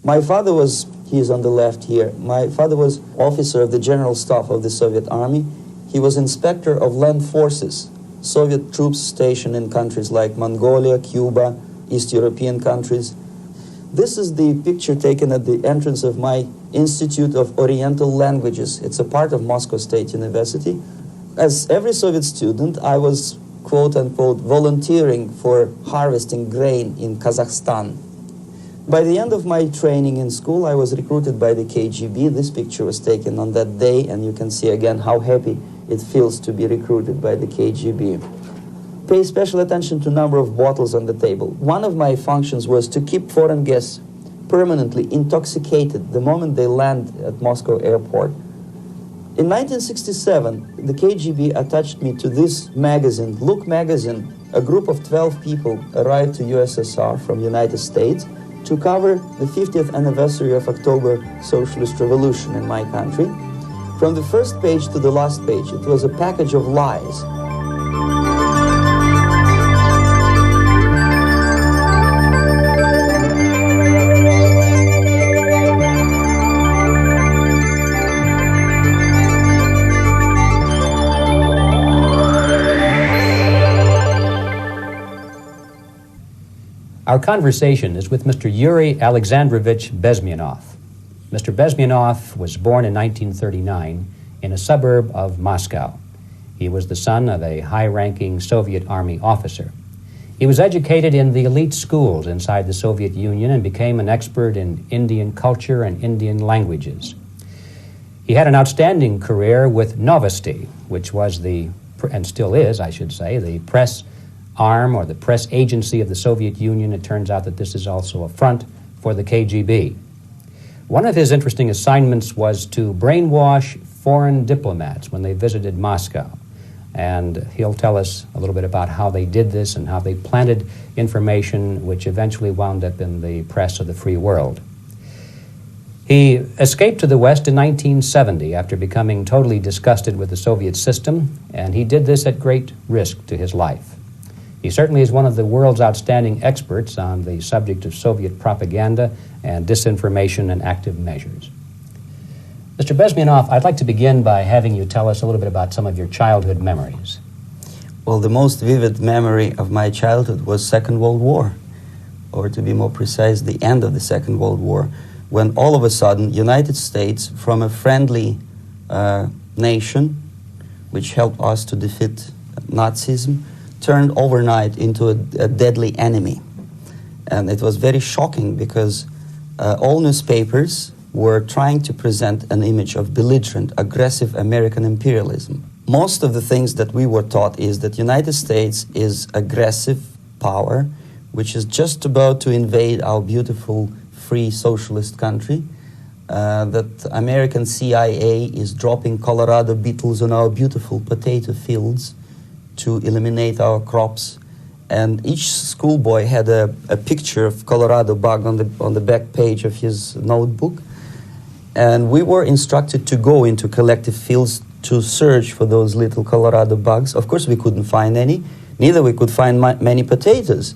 My father was, he is on the left here, my father was officer of the General Staff of the Soviet Army. He was inspector of land forces, Soviet troops stationed in countries like Mongolia, Cuba, East European countries. This is the picture taken at the entrance of my Institute of Oriental Languages. It's a part of Moscow State University. As every Soviet student, I was, quote-unquote, volunteering for harvesting grain in Kazakhstan. By the end of my training in school, I was recruited by the KGB. This picture was taken on that day, and you can see again how happy it feels to be recruited by the KGB. Pay special attention to number of bottles on the table. One of my functions was to keep foreign guests permanently intoxicated the moment they land at Moscow airport. In 1967, the KGB attached me to this magazine, Look magazine. A group of 12 people arrived to USSR from United States to cover the 50th anniversary of October Socialist Revolution in my country. From the first page to the last page, it was a package of lies. Our conversation is with Mr. Yuri Alexandrovich Bezmenov. Mr. Bezmenov was born in 1939 in a suburb of Moscow. He was the son of a high-ranking Soviet Army officer. He was educated in the elite schools inside the Soviet Union and became an expert in Indian culture and Indian languages. He had an outstanding career with Novosti, which was the, and still is, I should say, the press arm or the press agency of the Soviet Union. It turns out that this is also a front for the KGB. One of his interesting assignments was to brainwash foreign diplomats when they visited Moscow. And he'll tell us a little bit about how they did this and how they planted information which eventually wound up in the press of the free world. He escaped to the West in 1970 after becoming totally disgusted with the Soviet system, and he did this at great risk to his life. He certainly is one of the world's outstanding experts on the subject of Soviet propaganda and disinformation and active measures. Mr. Bezmenov, I'd like to begin by having you tell us a little bit about some of your childhood memories. Well, the most vivid memory of my childhood was Second World War, or to be more precise, the end of the Second World War, when all of a sudden United States, from a friendly nation, which helped us to defeat Nazism, turned overnight into a deadly enemy. And it was very shocking because all newspapers were trying to present an image of belligerent, aggressive American imperialism. Most of the things that we were taught is that United States is aggressive power, which is just about to invade our beautiful, free socialist country, that American CIA is dropping Colorado beetles on our beautiful potato fields to eliminate our crops, and each schoolboy had a picture of Colorado bug on the back page of his notebook, and we were instructed to go into collective fields to search for those little Colorado bugs. Of course, we couldn't find any, neither we could find many potatoes,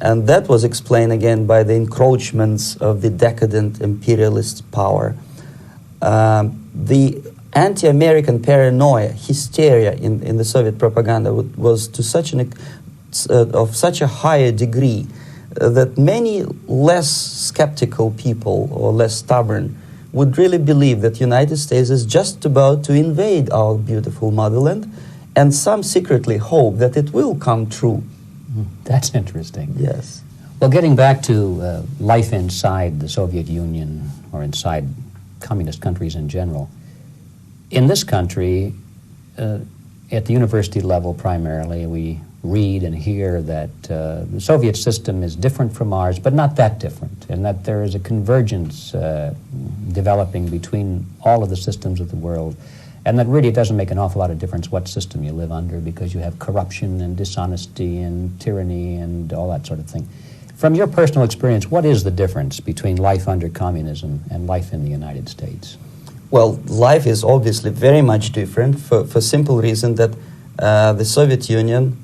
and that was explained again by the encroachments of the decadent imperialist power. The anti-American paranoia, hysteria in the Soviet propaganda was to such of such a higher degree that many less skeptical people or less stubborn would really believe that United States is just about to invade our beautiful motherland, and some secretly hope that it will come true. That's interesting. Yes. Well, getting back to life inside the Soviet Union or inside communist countries in general, in this country, at the university level primarily, we read and hear that the Soviet system is different from ours, but not that different, and that there is a convergence developing between all of the systems of the world, and that really it doesn't make an awful lot of difference what system you live under because you have corruption and dishonesty and tyranny and all that sort of thing. From your personal experience, what is the difference between life under communism and life in the United States? Well, life is obviously very much different for simple reason that the Soviet Union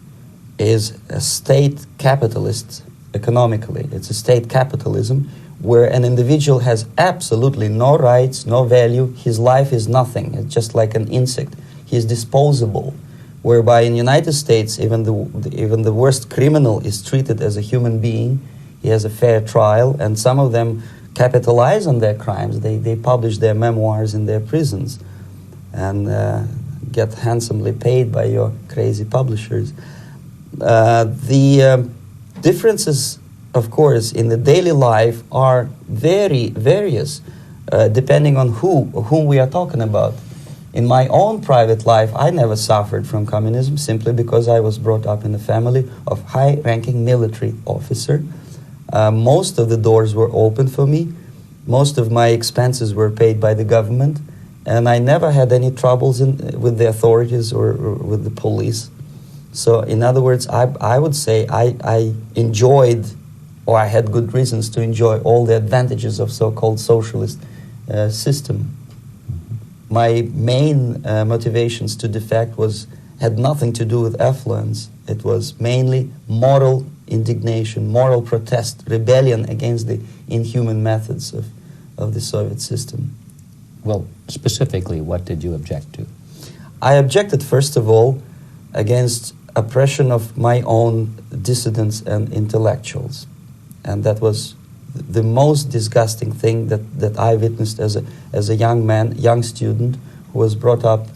is a state capitalist economically. It's a state capitalism where an individual has absolutely no rights, no value, his life is nothing, it's just like an insect. He is disposable, whereby in the United States, even the worst criminal is treated as a human being. He has a fair trial, and some of them capitalize on their crimes. They publish their memoirs in their prisons and get handsomely paid by your crazy publishers. The differences, of course, in the daily life are very various, depending on whom we are talking about. In my own private life, I never suffered from communism simply because I was brought up in a family of high-ranking military officer. Most of the doors were open for me. Most of my expenses were paid by the government, and I never had any troubles with the authorities or with the police. So, in other words, I would say I enjoyed, or I had good reasons to enjoy, all the advantages of so-called socialist system. My main motivations to defect had nothing to do with affluence. It was mainly moral indignation, moral protest, rebellion against the inhuman methods of the Soviet system. Well, specifically, what did you object to? I objected, first of all, against oppression of my own dissidents and intellectuals. And that was the most disgusting thing that I witnessed as a young man, young student, who was brought up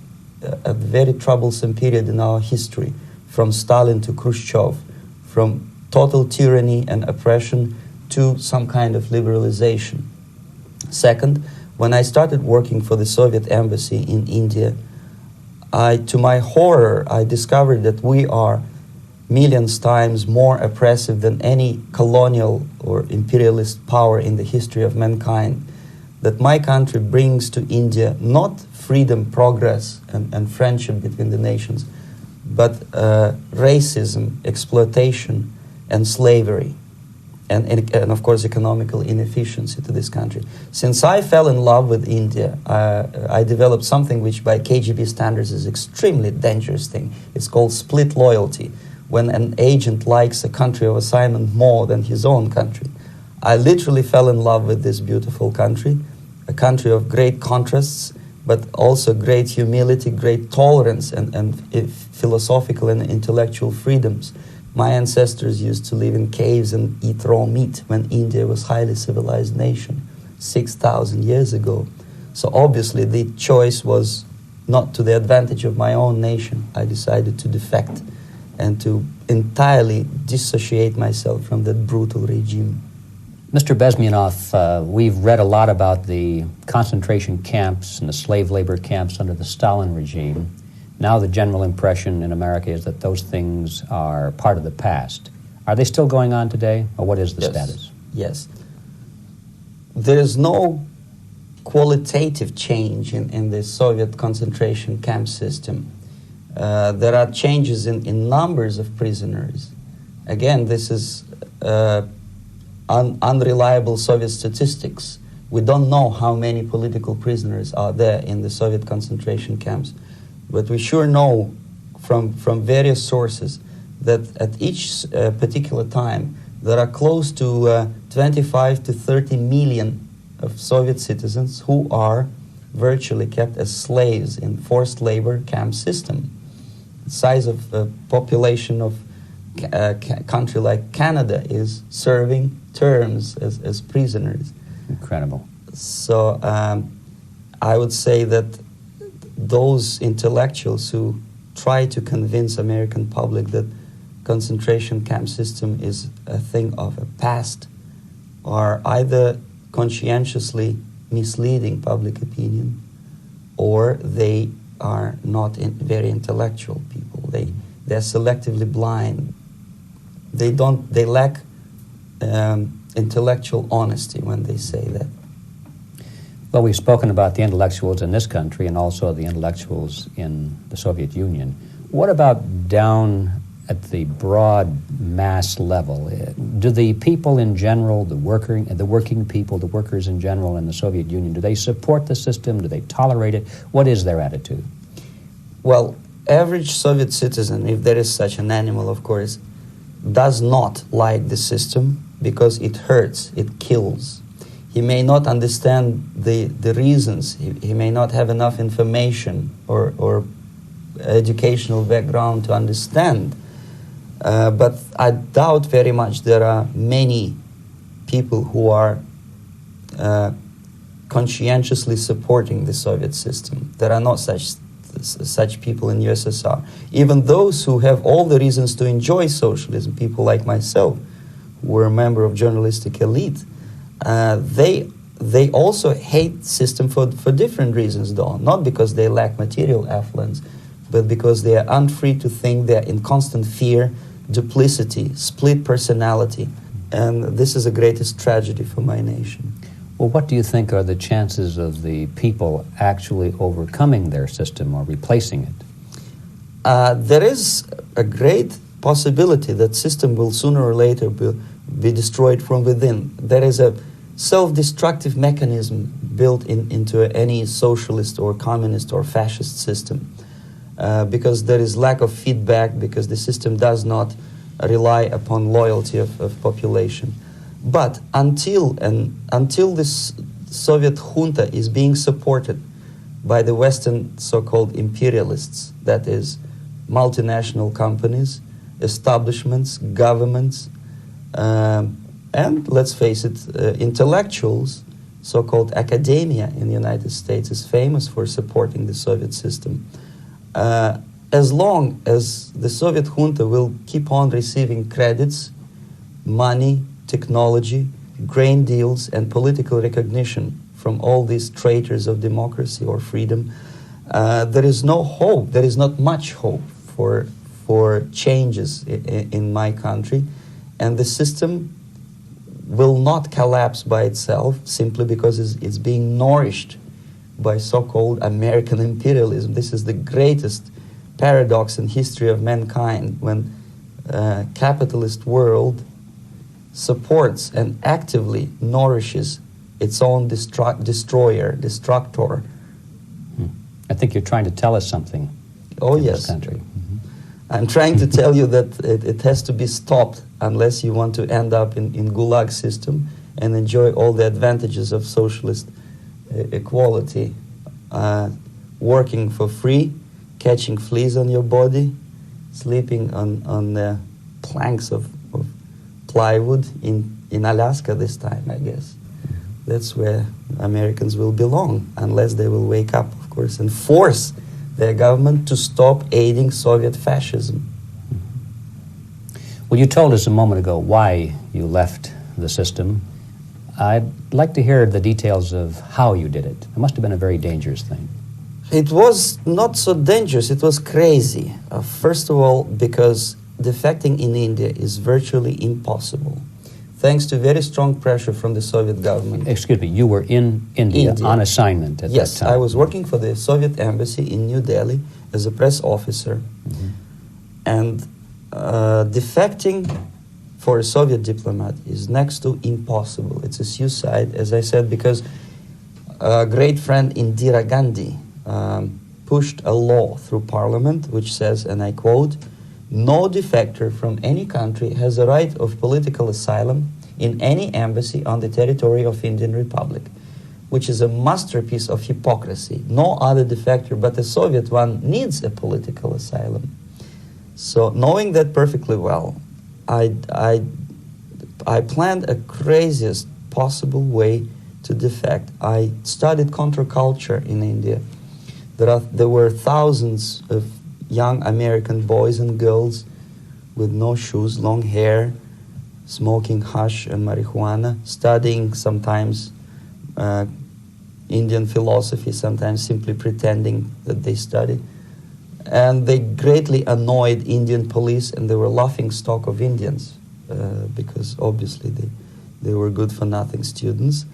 a very troublesome period in our history, from Stalin to Khrushchev, from total tyranny and oppression to some kind of liberalization. Second, when I started working for the Soviet embassy in India, to my horror, I discovered that we are millions times more oppressive than any colonial or imperialist power in the history of mankind. That my country brings to India not freedom, progress, and friendship between the nations, but racism, exploitation, and slavery, and of course economical inefficiency to this country. Since I fell in love with India, I developed something which by KGB standards is extremely dangerous thing. It's called split loyalty, when an agent likes a country of assignment more than his own country. I literally fell in love with this beautiful country, a country of great contrasts, but also great humility, great tolerance, and philosophical and intellectual freedoms. My ancestors used to live in caves and eat raw meat when India was a highly civilized nation 6,000 years ago. So obviously the choice was not to the advantage of my own nation. I decided to defect and to entirely dissociate myself from that brutal regime. Mr. Bezmenov, we've read a lot about the concentration camps and the slave labor camps under the Stalin regime. Now the general impression in America is that those things are part of the past. Are they still going on today, or what is the status? Yes. There is no qualitative change in the Soviet concentration camp system. There are changes in numbers of prisoners. Again, this is unreliable Soviet statistics. We don't know how many political prisoners are there in the Soviet concentration camps. But we sure know from various sources that at each particular time there are close to 25 to 30 million of Soviet citizens who are virtually kept as slaves in forced labor camp system. The size of the population of a country like Canada is serving terms as prisoners. Incredible. So I would say that those intellectuals who try to convince American public that concentration camp system is a thing of a past are either conscientiously misleading public opinion, or they are not very intellectual people. They're selectively blind. They lack intellectual honesty when they say that. Well, we've spoken about the intellectuals in this country and also the intellectuals in the Soviet Union. What about down at the broad mass level? Do the people in general, the working people, the workers in general in the Soviet Union, do they support the system? Do they tolerate it? What is their attitude? Well, average Soviet citizen, if there is such an animal, of course, does not like the system because it hurts, it kills. he may not understand the reasons. He may not have enough information or educational background to understand. But I doubt very much there are many people who are conscientiously supporting the Soviet system. There are not such people in USSR. Even those who have all the reasons to enjoy socialism, people like myself, who were a member of journalistic elite, they also hate the system for different reasons, though. Not because they lack material affluence, but because they are unfree to think, they're in constant fear, duplicity, split personality. And this is the greatest tragedy for my nation. Well, what do you think are the chances of the people actually overcoming their system or replacing it? There is a great possibility that system will sooner or later be destroyed from within. There is a self-destructive mechanism built into any socialist or communist or fascist system, because there is lack of feedback, because the system does not rely upon loyalty of population. But until this Soviet junta is being supported by the Western so-called imperialists, that is, multinational companies, establishments, governments, and let's face it, intellectuals, so-called academia in the United States is famous for supporting the Soviet system. As long as the Soviet junta will keep on receiving credits, money, technology, grain deals, and political recognition from all these traitors of democracy or freedom, there is no hope, there is not much hope for changes in my country, and the system will not collapse by itself simply because it's being nourished by so-called American imperialism. This is the greatest paradox in history of mankind, when capitalist world supports and actively nourishes its own destructor. I think you're trying to tell us something. Oh, in yes. This country. I'm trying to tell you that it has to be stopped unless you want to end up in Gulag system and enjoy all the advantages of socialist equality, working for free, catching fleas on your body, sleeping on the planks of plywood in Alaska this time, I guess. That's where Americans will belong, unless they will wake up, of course, and force their government to stop aiding Soviet fascism. Well, you told us a moment ago why you left the system. I'd like to hear the details of how you did it. It must have been a very dangerous thing. It was not so dangerous, it was crazy. First of all, because defecting in India is virtually impossible, thanks to very strong pressure from the Soviet government. Excuse me, you were in India. On assignment at that time. Yes, I was working for the Soviet embassy in New Delhi as a press officer. Mm-hmm. And defecting for a Soviet diplomat is next to impossible. It's a suicide, as I said, because a great friend Indira Gandhi pushed a law through parliament which says, and I quote, "No defector from any country has a right of political asylum in any embassy on the territory of Indian Republic," which is a masterpiece of hypocrisy. No other defector but the Soviet one needs a political asylum. So knowing that perfectly well, I planned a craziest possible way to defect. I studied counterculture in India. There were thousands of young American boys and girls with no shoes, long hair, smoking hash and marijuana, studying sometimes Indian philosophy, sometimes simply pretending that they study. And they greatly annoyed Indian police, and they were laughing stock of Indians because obviously they were good-for-nothing students.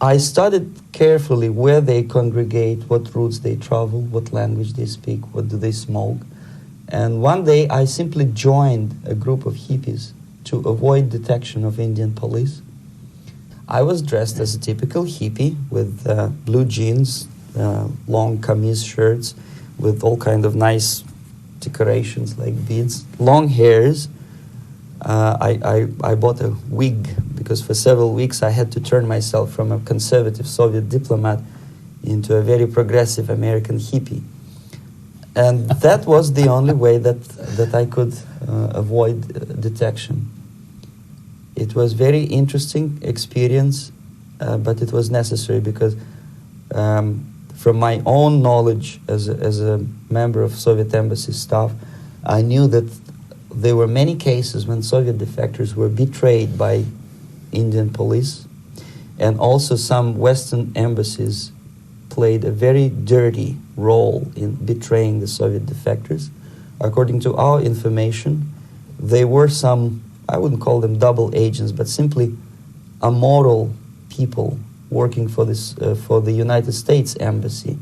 I studied carefully where they congregate, what routes they travel, what language they speak, what do they smoke. And one day I simply joined a group of hippies to avoid detection of Indian police. I was dressed as a typical hippie with blue jeans, long camise shirts with all kind of nice decorations like beads, long hairs, I bought a wig because for several weeks I had to turn myself from a conservative Soviet diplomat into a very progressive American hippie. And that was the only way that I could avoid detection. It was very interesting experience, but it was necessary because from my own knowledge as a member of Soviet embassy staff, I knew that there were many cases when Soviet defectors were betrayed by Indian police, and also some Western embassies played a very dirty role in betraying the Soviet defectors. According to our information, they were some, I wouldn't call them double agents, but simply immoral people working for this for the United States Embassy,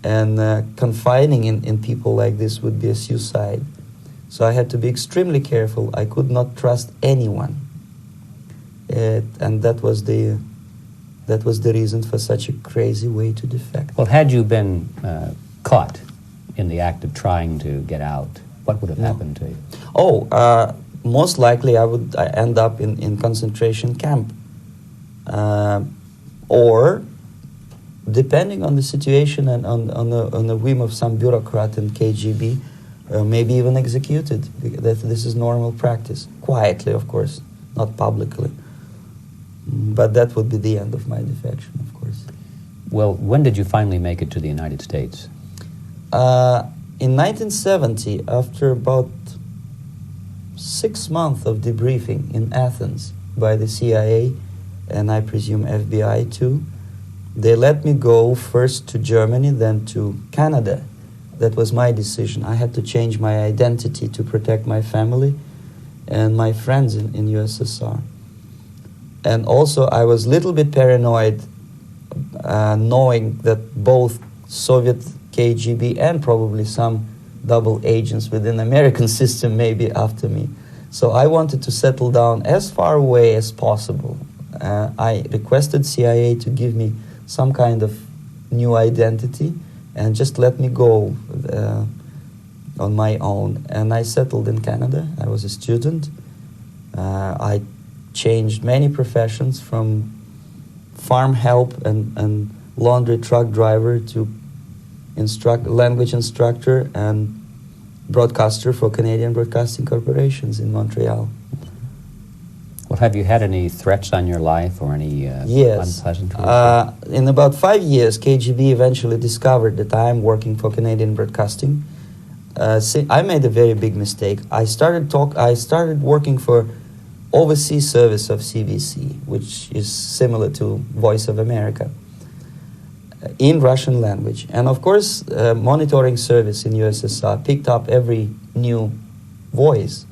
and confiding in people like this would be a suicide. So I had to be extremely careful. I could not trust anyone, and that was the reason for such a crazy way to defect. Well, had you been caught in the act of trying to get out, what would have happened to you? Oh, most likely I would end up in concentration camp. Or, depending on the situation and on the whim of some bureaucrat in KGB, maybe even executed. This is normal practice. Quietly, of course, not publicly. But that would be the end of my defection, of course. Well, when did you finally make it to the United States? In 1970, after about 6 months of debriefing in Athens by the CIA, and I presume FBI too, they let me go first to Germany, then to Canada. That was my decision. I had to change my identity to protect my family and my friends in USSR. And also I was a little bit paranoid knowing that both Soviet KGB and probably some double agents within the American system may be after me. So I wanted to settle down as far away as possible. I requested CIA to give me some kind of new identity and just let me go on my own. And I settled in Canada. I was a student. I changed many professions, from farm help and laundry truck driver to language instructor and broadcaster for Canadian Broadcasting Corporations in Montreal. Well, have you had any threats on your life or any yes. unpleasant In about 5 years, KGB eventually discovered that I am working for Canadian Broadcasting. I made a very big mistake. I started working for overseas service of CBC, which is similar to Voice of America, in Russian language. And of course, monitoring service in USSR picked up every new voice.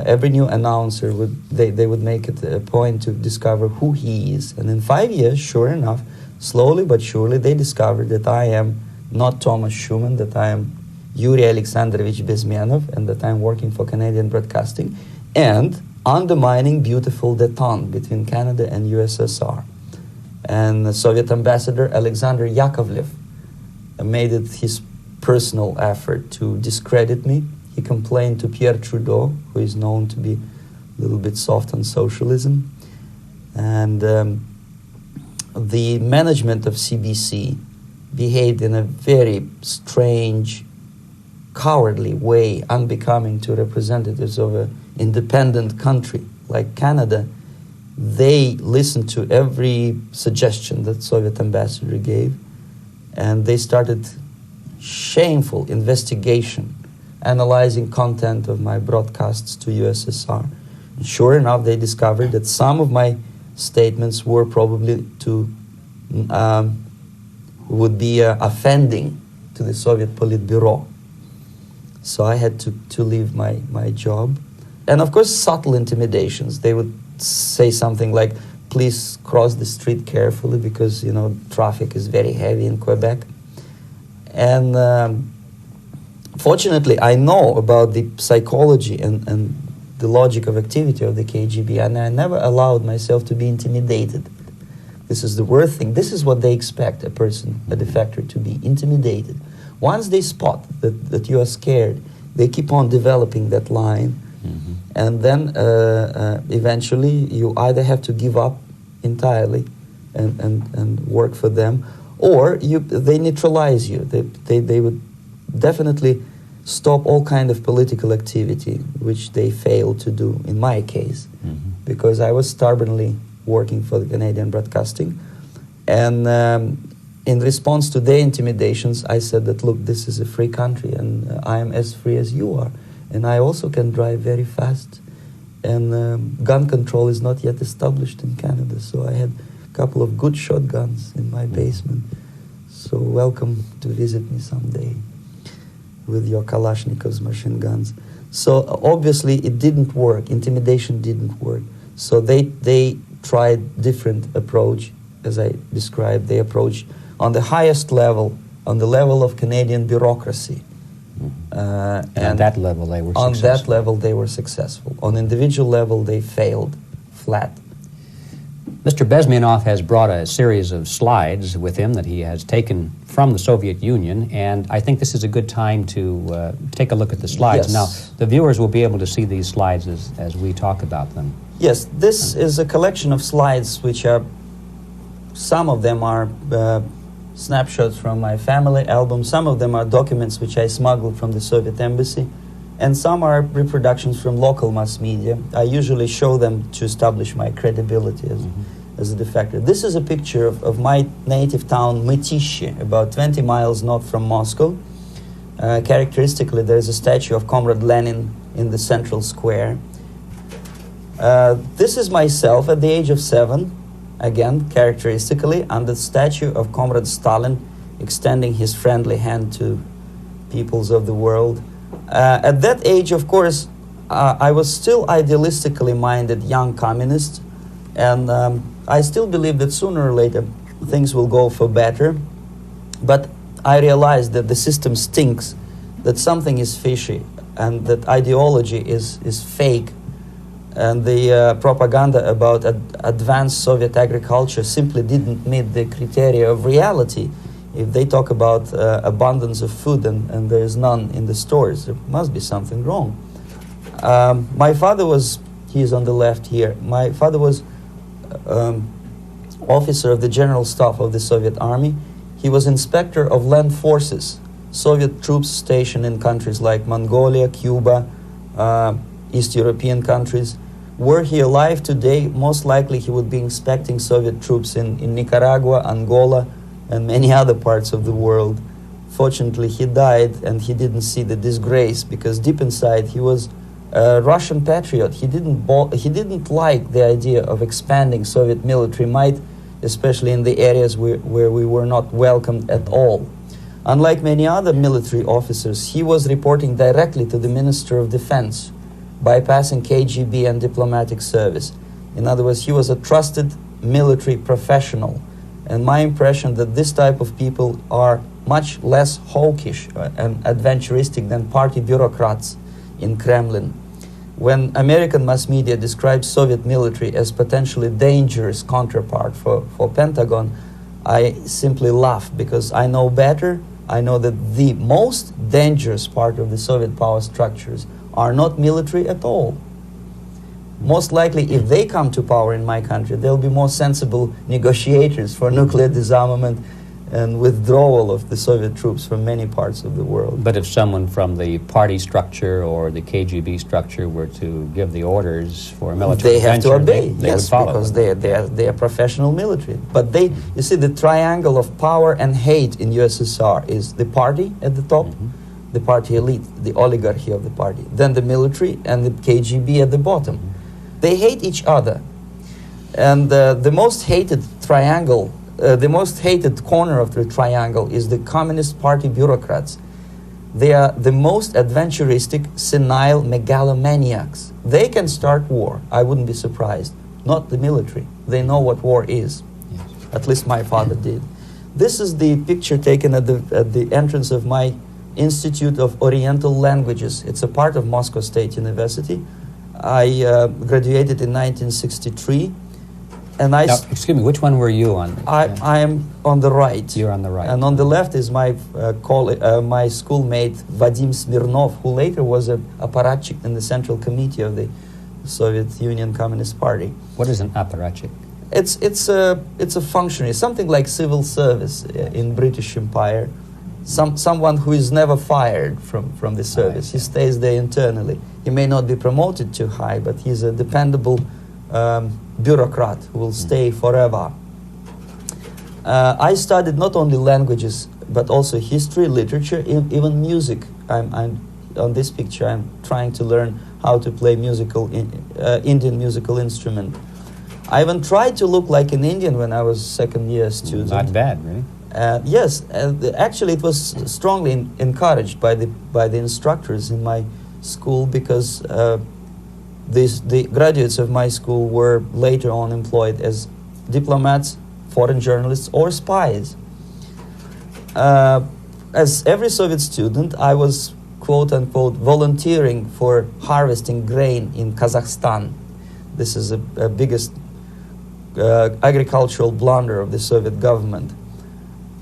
Every new announcer they would make it a point to discover who he is. And in 5 years, sure enough, slowly but surely, they discovered that I am not Thomas Schumann, that I am Yuri Alexandrovich Bezmenov, and that I'm working for Canadian Broadcasting, and undermining beautiful détente between Canada and USSR. And the Soviet ambassador Alexander Yakovlev made it his personal effort to discredit me. He complained to Pierre Trudeau, who is known to be a little bit soft on socialism. And the management of CBC behaved in a very strange, cowardly way, unbecoming to representatives of an independent country like Canada. They listened to every suggestion that Soviet ambassador gave, and they started shameful investigation, analyzing content of my broadcasts to USSR. And sure enough, they discovered that some of my statements were probably would be offending to the Soviet Politburo. So I had to leave my job. And of course, subtle intimidations. They would say something like, please cross the street carefully because, you know, traffic is very heavy in Quebec. And fortunately, I know about the psychology and the logic of activity of the KGB, and I never allowed myself to be intimidated. This is the worst thing. This is what they expect a person, a defector, to be intimidated. Once they spot that you are scared, they keep on developing that line, And then eventually you either have to give up entirely and work for them, or they neutralize you. They would definitely stop all kind of political activity, which they failed to do in my case, because I was stubbornly working for the Canadian Broadcasting. And in response to their intimidations, I said that, look, this is a free country, and I am as free as you are. And I also can drive very fast. And gun control is not yet established in Canada, so I had a couple of good shotguns in my basement. So welcome to visit me someday with your Kalashnikov's machine guns. So obviously it didn't work. Intimidation didn't work. So they tried different approach, as I described. They approached on the highest level, on the level of Canadian bureaucracy. And on that level they were successful. On that level they were successful. On individual level they failed flat. Mr. Bezmenov has brought a series of slides with him that he has taken from the Soviet Union, and I think this is a good time to take a look at the slides. Yes. Now, the viewers will be able to see these slides as we talk about them. Yes, this is a collection of slides which are, some of them are snapshots from my family album, some of them are documents which I smuggled from the Soviet embassy, and some are reproductions from local mass media. I usually show them to establish my credibility as a defector. This is a picture of my native town, Mytishi, about 20 miles north from Moscow. Characteristically, there is a statue of Comrade Lenin in the central square. This is myself at the age of 7, again, characteristically, under the statue of Comrade Stalin, extending his friendly hand to peoples of the world. At that age, of course, I was still idealistically minded young communist, and I still believe that sooner or later things will go for better. But I realized that the system stinks, that something is fishy, and that ideology is fake, and the propaganda about advanced Soviet agriculture simply didn't meet the criteria of reality. If they talk about abundance of food and there is none in the stores, there must be something wrong. My father was, he's on the left here, my father was officer of the General Staff of the Soviet Army. He was inspector of land forces, Soviet troops stationed in countries like Mongolia, Cuba, East European countries. Were he alive today, most likely he would be inspecting Soviet troops in Nicaragua, Angola, and many other parts of the world. Fortunately, he died and he didn't see the disgrace, because deep inside he was a Russian patriot. He didn't like the idea of expanding Soviet military might, especially in the areas where we were not welcomed at all. Unlike many other military officers, he was reporting directly to the Minister of Defense, bypassing KGB and diplomatic service. In other words, he was a trusted military professional. And my impression that this type of people are much less hawkish and adventuristic than party bureaucrats in Kremlin. When American mass media describes Soviet military as potentially dangerous counterpart for Pentagon, I simply laugh, because I know better. I know that the most dangerous part of the Soviet power structures are not military at all. Most likely, if they come to power in my country, they'll be more sensible negotiators for nuclear disarmament and withdrawal of the Soviet troops from many parts of the world. But if someone from the party structure or the KGB structure were to give the orders for a military intervention, they have to obey, they yes, would follow, because they are professional military. But they, you see, the triangle of power and hate in USSR is the party at the top, the party elite, the oligarchy of the party, then the military and the KGB at the bottom. They hate each other. And the most hated triangle, the most hated corner of the triangle is the Communist Party bureaucrats. They are the most adventuristic, senile megalomaniacs. They can start war, I wouldn't be surprised. Not the military. They know what war is. Yes. At least my father did. This is the picture taken at the entrance of my Institute of Oriental Languages. It's a part of Moscow State University. I graduated in 1963, And Now, excuse me, which one were you on? I am on the right. You're on the right. And on the left is my my schoolmate Vadim Smirnov, who later was a apparatchik in the Central Committee of the Soviet Union Communist Party. What is an apparatchik? It's a functionary, something like civil service in British Empire. Someone who is never fired from the service. He stays there internally. He may not be promoted too high, but he's a dependable bureaucrat who will stay forever. I studied not only languages, but also history, literature, even music. I'm on this picture, I'm trying to learn how to play Indian musical instrument. I even tried to look like an Indian when I was second-year student. Not bad, really. Yes, actually it was strongly encouraged by the instructors in my school, because the graduates of my school were later on employed as diplomats, foreign journalists, or spies. As every Soviet student, I was quote-unquote volunteering for harvesting grain in Kazakhstan. This is a biggest agricultural blunder of the Soviet government.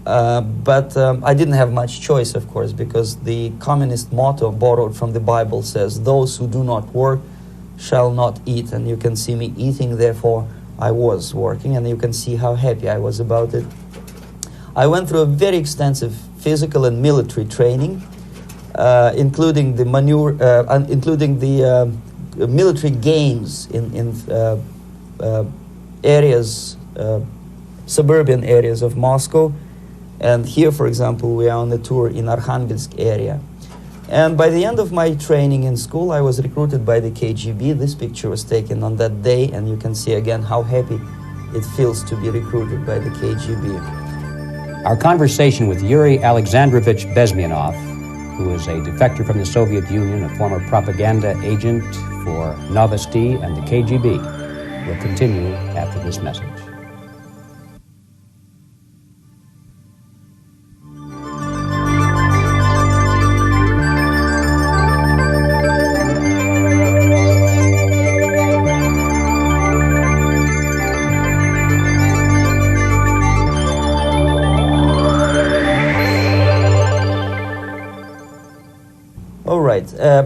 But I didn't have much choice, of course, because the communist motto borrowed from the Bible says, "Those who do not work shall not eat." And you can see me eating, therefore I was working, and you can see how happy I was about it. I went through a very extensive physical and military training, including the military games in areas, suburban areas of Moscow. And here, for example, we are on a tour in Arkhangelsk area. And by the end of my training in school, I was recruited by the KGB. This picture was taken on that day, and you can see again how happy it feels to be recruited by the KGB. Our conversation with Yuri Alexandrovich Bezmenov, who is a defector from the Soviet Union, a former propaganda agent for Novosti and the KGB, will continue after this message.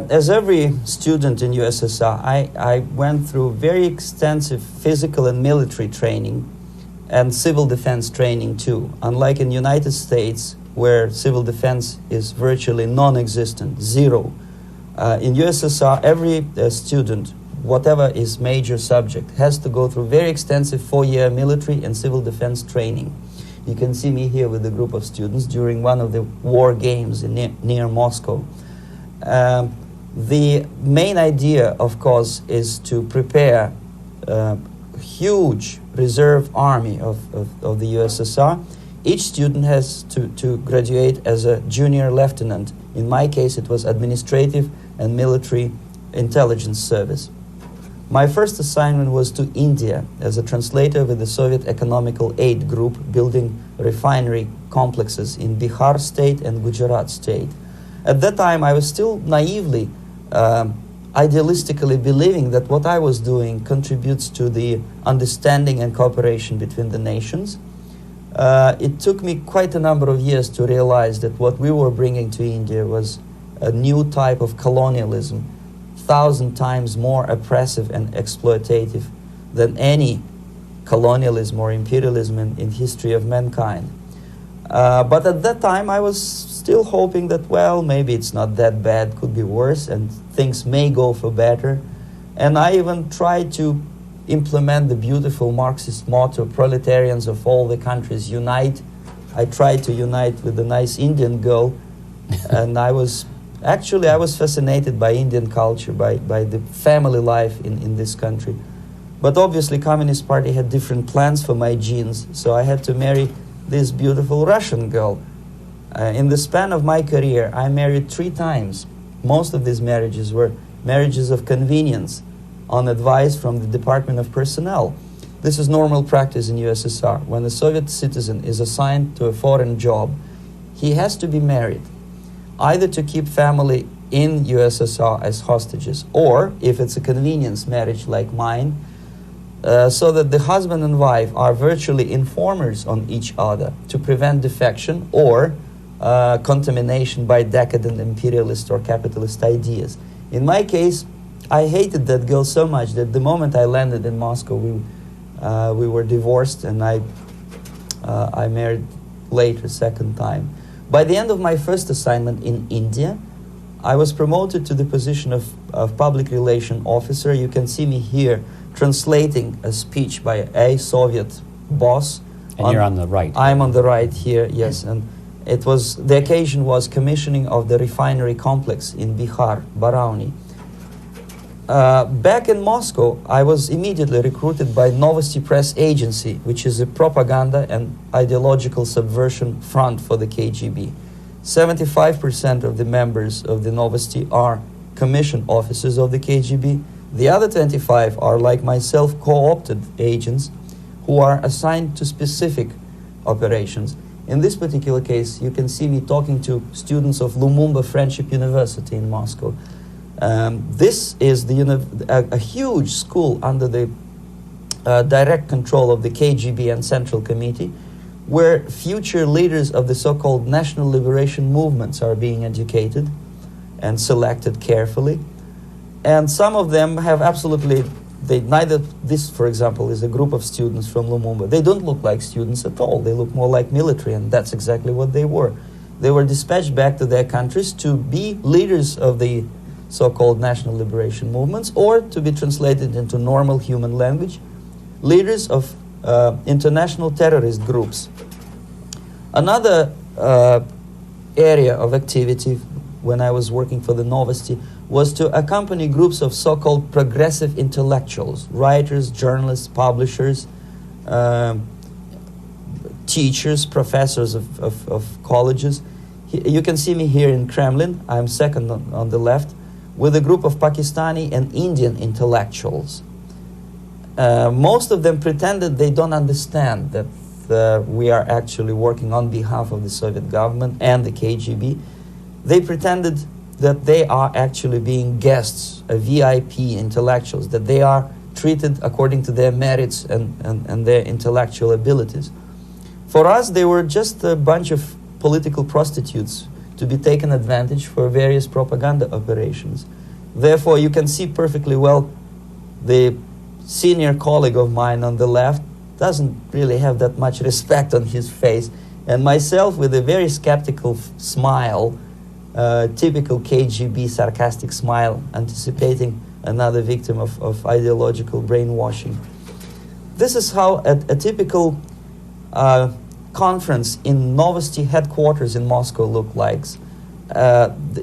As every student in USSR, I went through very extensive physical and military training and civil defense training too. Unlike in the United States, where civil defense is virtually non-existent, zero. In USSR, every student, whatever his major subject, has to go through very extensive 4-year military and civil defense training. You can see me here with a group of students during one of the war games near Moscow. The main idea, of course, is to prepare a huge reserve army of the USSR. Each student has to graduate as a junior lieutenant. In my case, it was administrative and military intelligence service. My first assignment was to India as a translator with the Soviet Economical Aid Group, building refinery complexes in Bihar state and Gujarat state. At that time, I was still naively, idealistically believing that what I was doing contributes to the understanding and cooperation between the nations. It took me quite a number of years to realize that what we were bringing to India was a new type of colonialism, 1,000 times more oppressive and exploitative than any colonialism or imperialism in history of mankind. But at that time, I was still hoping that, well, maybe it's not that bad, could be worse, and things may go for better. And I even tried to implement the beautiful Marxist motto, proletarians of all the countries unite. I tried to unite with a nice Indian girl, and I was fascinated by Indian culture, by the family life in this country. But obviously, Communist Party had different plans for my genes, so I had to marry this beautiful Russian girl. In the span of my career, I married 3 times. Most of these marriages were marriages of convenience on advice from the Department of Personnel. This is normal practice in USSR. When a Soviet citizen is assigned to a foreign job, he has to be married, either to keep family in USSR as hostages, or, if it's a convenience marriage like mine, so that the husband and wife are virtually informers on each other to prevent defection or contamination by decadent imperialist or capitalist ideas. In my case, I hated that girl so much that the moment I landed in Moscow, we were divorced, and I married later, second time. By the end of my first assignment in India, I was promoted to the position of public relation officer. You can see me here translating a speech by a Soviet boss. And you're on the right. I'm on the right here, yes. And it was, the occasion was commissioning of the refinery complex in Bihar, Barauni. Back in Moscow, I was immediately recruited by Novosti Press Agency, which is a propaganda and ideological subversion front for the KGB. 75% of the members of the Novosti are commissioned officers of the KGB. The other 25 are, like myself, co-opted agents who are assigned to specific operations. In this particular case, you can see me talking to students of Lumumba Friendship University in Moscow. This is a huge school under the direct control of the KGB and Central Committee, where future leaders of the so-called national liberation movements are being educated and selected carefully. And some of them have absolutely, this, for example, is a group of students from Lumumba. They don't look like students at all. They look more like military, and that's exactly what they were. They were dispatched back to their countries to be leaders of the so-called national liberation movements, or to be translated into normal human language, leaders of international terrorist groups. Another area of activity when I was working for the Novosti was to accompany groups of so-called progressive intellectuals, writers, journalists, publishers, teachers, professors of colleges. You can see me here in Kremlin. I'm second on the left, with a group of Pakistani and Indian intellectuals. Most of them pretended they don't understand that we are actually working on behalf of the Soviet government and the KGB. They pretended that they are actually being guests, VIP intellectuals, that they are treated according to their merits and their intellectual abilities. For us, they were just a bunch of political prostitutes to be taken advantage for various propaganda operations. Therefore, you can see perfectly well the senior colleague of mine on the left doesn't really have that much respect on his face, and myself with a very skeptical smile, typical KGB sarcastic smile, anticipating another victim of ideological brainwashing. This is how a typical conference in Novosti headquarters in Moscow looked like.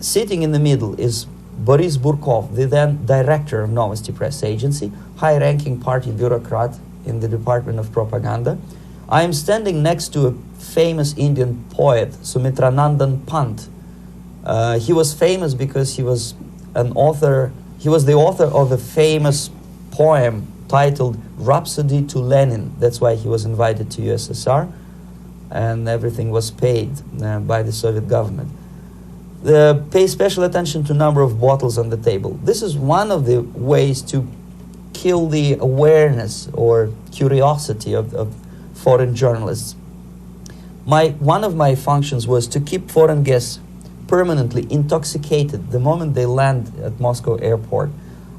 Sitting in the middle is Boris Burkov, the then director of Novosti Press Agency, high-ranking party bureaucrat in the Department of Propaganda. I am standing next to a famous Indian poet, Sumitranandan Pant. He was famous because he was an author. He was the author of a famous poem titled Rhapsody to Lenin. That's why he was invited to USSR, and everything was paid by the Soviet government. Pay special attention to number of bottles on the table. This is one of the ways to kill the awareness or curiosity of foreign journalists. One of my functions was to keep foreign guests permanently intoxicated the moment they land at Moscow airport.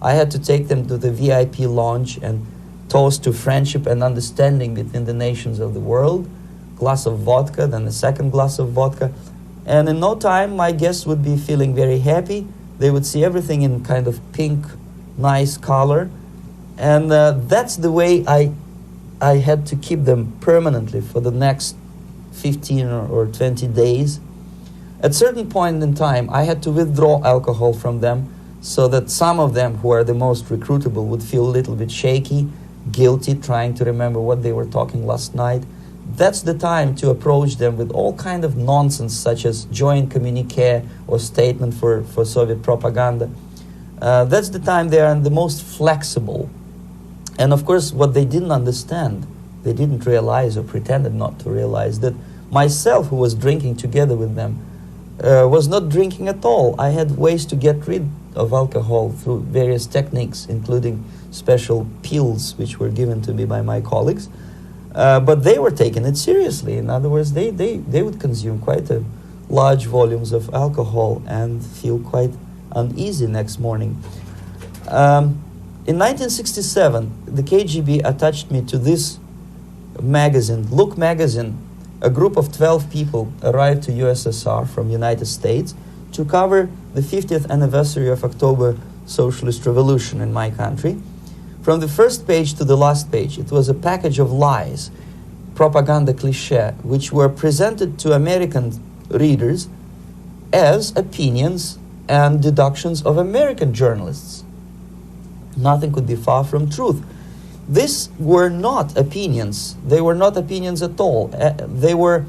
I had to take them to the VIP lounge and toast to friendship and understanding between the nations of the world. Glass of vodka, then a second glass of vodka. And in no time, my guests would be feeling very happy. They would see everything in kind of pink, nice color. And that's the way I had to keep them permanently for the next 15 or 20 days. At a certain point in time, I had to withdraw alcohol from them so that some of them who are the most recruitable would feel a little bit shaky, guilty, trying to remember what they were talking last night. That's the time to approach them with all kind of nonsense, such as joint communique or statement for Soviet propaganda. That's the time they are the most flexible. And of course, what they didn't understand, they didn't realize or pretended not to realize, that myself, who was drinking together with them, was not drinking at all. I had ways to get rid of alcohol through various techniques, including special pills which were given to me by my colleagues. But they were taking it seriously. In other words, they would consume quite large volumes of alcohol and feel quite uneasy next morning. In 1967, the KGB attached me to this magazine, Look magazine. A group of 12 people arrived to USSR from United States to cover the 50th anniversary of October Socialist Revolution in my country. From the first page to the last page, it was a package of lies, propaganda cliché, which were presented to American readers as opinions and deductions of American journalists. Nothing could be far from truth. These were not opinions. They were not opinions at all. They were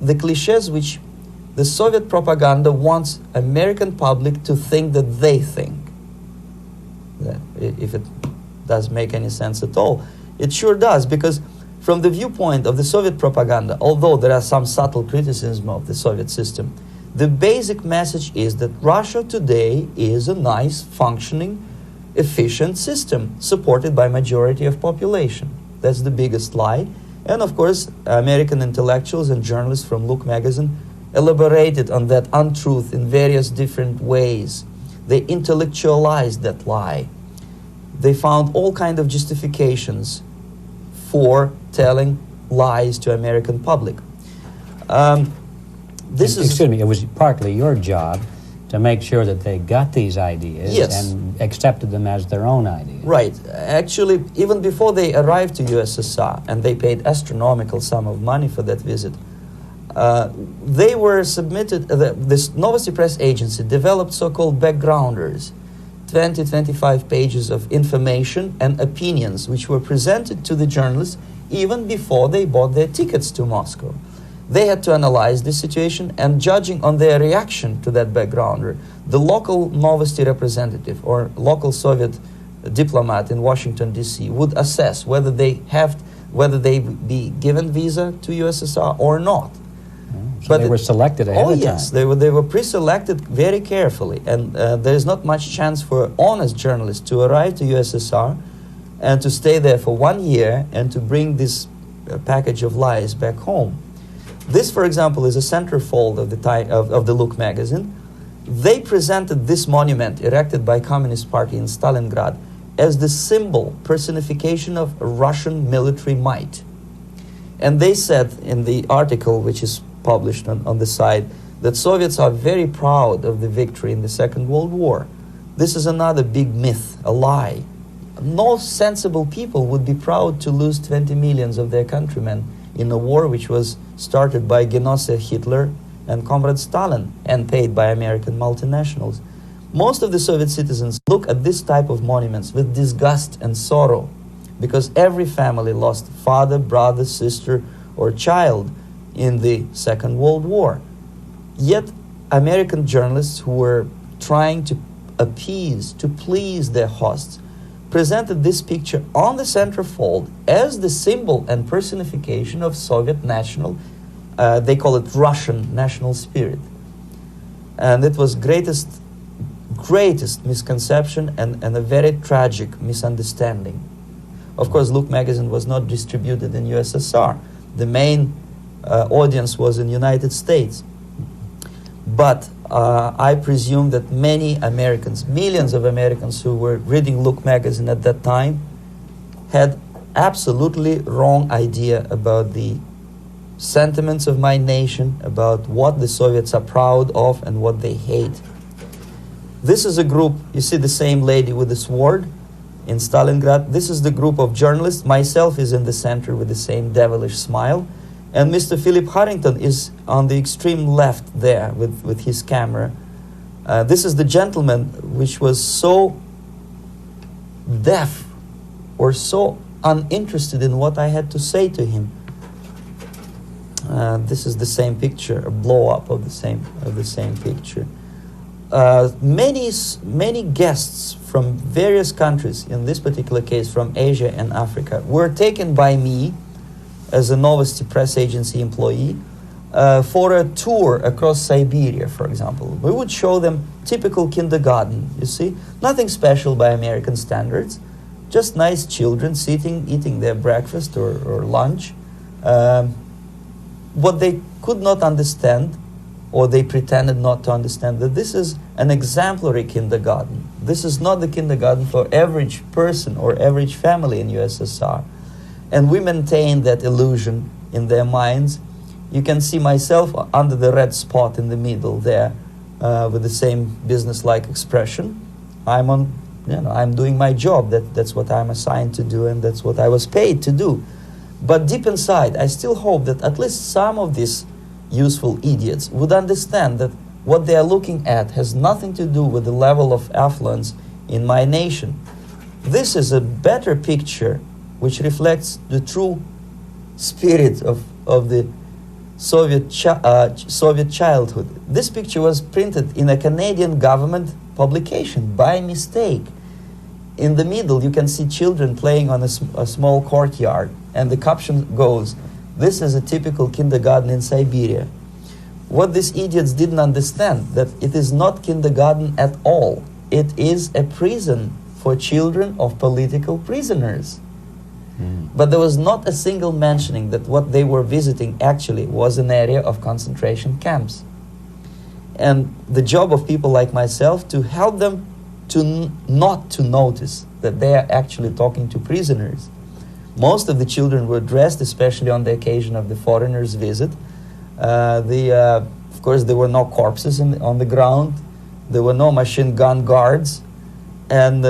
the clichés which the Soviet propaganda wants American public to think that they think. If it does make any sense at all. It sure does, because from the viewpoint of the Soviet propaganda, although there are some subtle criticism of the Soviet system, the basic message is that Russia today is a nice, functioning, efficient system supported by majority of population. That's the biggest lie. And of course, American intellectuals and journalists from Look magazine elaborated on that untruth in various different ways. They intellectualized that lie. They found all kinds of justifications for telling lies to American public. Excuse me, it was partly your job to make sure that they got these ideas, yes, and accepted them as their own ideas. Right. Actually, even before they arrived to USSR, and they paid astronomical sum of money for that visit, they were submitted, this Novosti Press Agency developed so-called backgrounders, 20-25 pages of information and opinions which were presented to the journalists even before they bought their tickets to Moscow. They had to analyze the situation, and judging on their reaction to that backgrounder, the local Novosti representative or local Soviet diplomat in Washington, D.C. would assess whether they be given visa to USSR or not. So but they were selected ahead of time. Oh yes, they were pre-selected very carefully, and there is not much chance for honest journalists to arrive to USSR and to stay there for 1 year and to bring this package of lies back home. This, for example, is a centerfold of the Look magazine. They presented this monument erected by Communist Party in Stalingrad as the symbol, personification of Russian military might. And they said in the article, which is published on the site, that Soviets are very proud of the victory in the Second World War. This is another big myth, a lie. No sensible people would be proud to lose 20 millions of their countrymen in a war which was started by Genoese Hitler and Comrade Stalin and paid by American multinationals. Most of the Soviet citizens look at this type of monuments with disgust and sorrow, because every family lost father, brother, sister, or child in the Second World War. Yet American journalists who were trying to appease, to please their hosts, presented this picture on the centerfold as the symbol and personification of Soviet national, they call it Russian national spirit. And it was greatest misconception and a very tragic misunderstanding. Of course, Look magazine was not distributed in USSR. The main audience was in United States. But I presume that many Americans, millions of Americans who were reading Look magazine at that time, had absolutely wrong idea about the sentiments of my nation, about what the Soviets are proud of and what they hate. This is a group, you see the same lady with the sword in Stalingrad. This is the group of journalists. Myself is in the center with the same devilish smile. And Mr. Philip Harrington is on the extreme left there with his camera. This is the gentleman which was so deaf or so uninterested in what I had to say to him. This is the same picture, a blow-up of the same picture. Many guests from various countries, in this particular case from Asia and Africa, were taken by me as a Novosti Press Agency employee for a tour across Siberia, for example. We would show them typical kindergarten, you see, nothing special by American standards, just nice children sitting, eating their breakfast or lunch. What they could not understand, or they pretended not to understand, that this is an exemplary kindergarten. This is not the kindergarten for average person or average family in USSR. And we maintain that illusion in their minds. You can see myself under the red spot in the middle there, with the same business-like expression. I'm doing my job. That's what I'm assigned to do, and that's what I was paid to do. But deep inside, I still hope that at least some of these useful idiots would understand that what they are looking at has nothing to do with the level of affluence in my nation. This is a better picture which reflects the true spirit of the Soviet childhood. This picture was printed in a Canadian government publication by mistake. In the middle, you can see children playing on a small courtyard, and the caption goes, "This is a typical kindergarten in Siberia." What these idiots didn't understand, that it is not kindergarten at all. It is a prison for children of political prisoners. But there was not a single mentioning that what they were visiting actually was an area of concentration camps. And the job of people like myself to help them to not to notice that they are actually talking to prisoners. Most of the children were dressed, especially on the occasion of the foreigners' visit. Of course, there were no corpses on the ground. There were no machine gun guards. And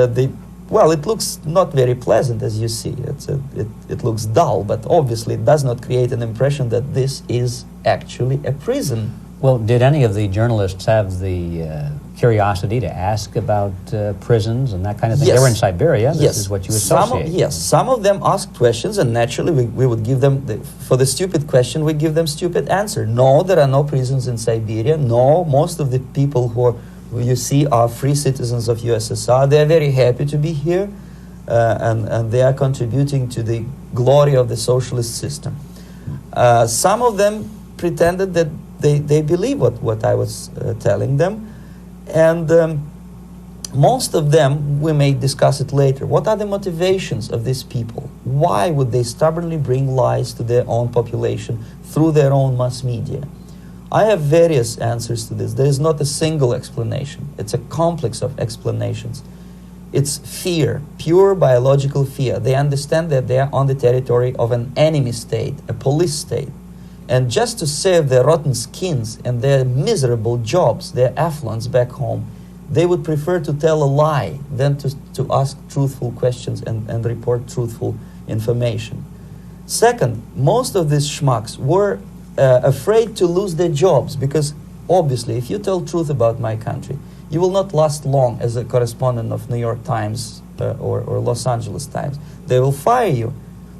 well, it looks not very pleasant, as you see. It looks dull, but obviously it does not create an impression that this is actually a prison. Well, did any of the journalists have the curiosity to ask about prisons and that kind of thing? Yes. They were in Siberia. This Yes. is what you associate. Yes, some of them asked questions, and naturally we would give them, for the stupid question, we give them stupid answer. No, there are no prisons in Siberia. No, most of the people who you see are free citizens of USSR. They are very happy to be here, and they are contributing to the glory of the socialist system. Some of them pretended that they believe what I was telling them, and most of them, we may discuss it later, what are the motivations of these people? Why would they stubbornly bring lies to their own population through their own mass media? I have various answers to this. There is not a single explanation. It's a complex of explanations. It's fear, pure biological fear. They understand that they are on the territory of an enemy state, a police state. And just to save their rotten skins and their miserable jobs, their affluence back home, they would prefer to tell a lie than to ask truthful questions and report truthful information. Second, most of these schmucks were afraid to lose their jobs, because obviously if you tell truth about my country, you will not last long as a correspondent of New York Times or Los Angeles Times. They will fire you.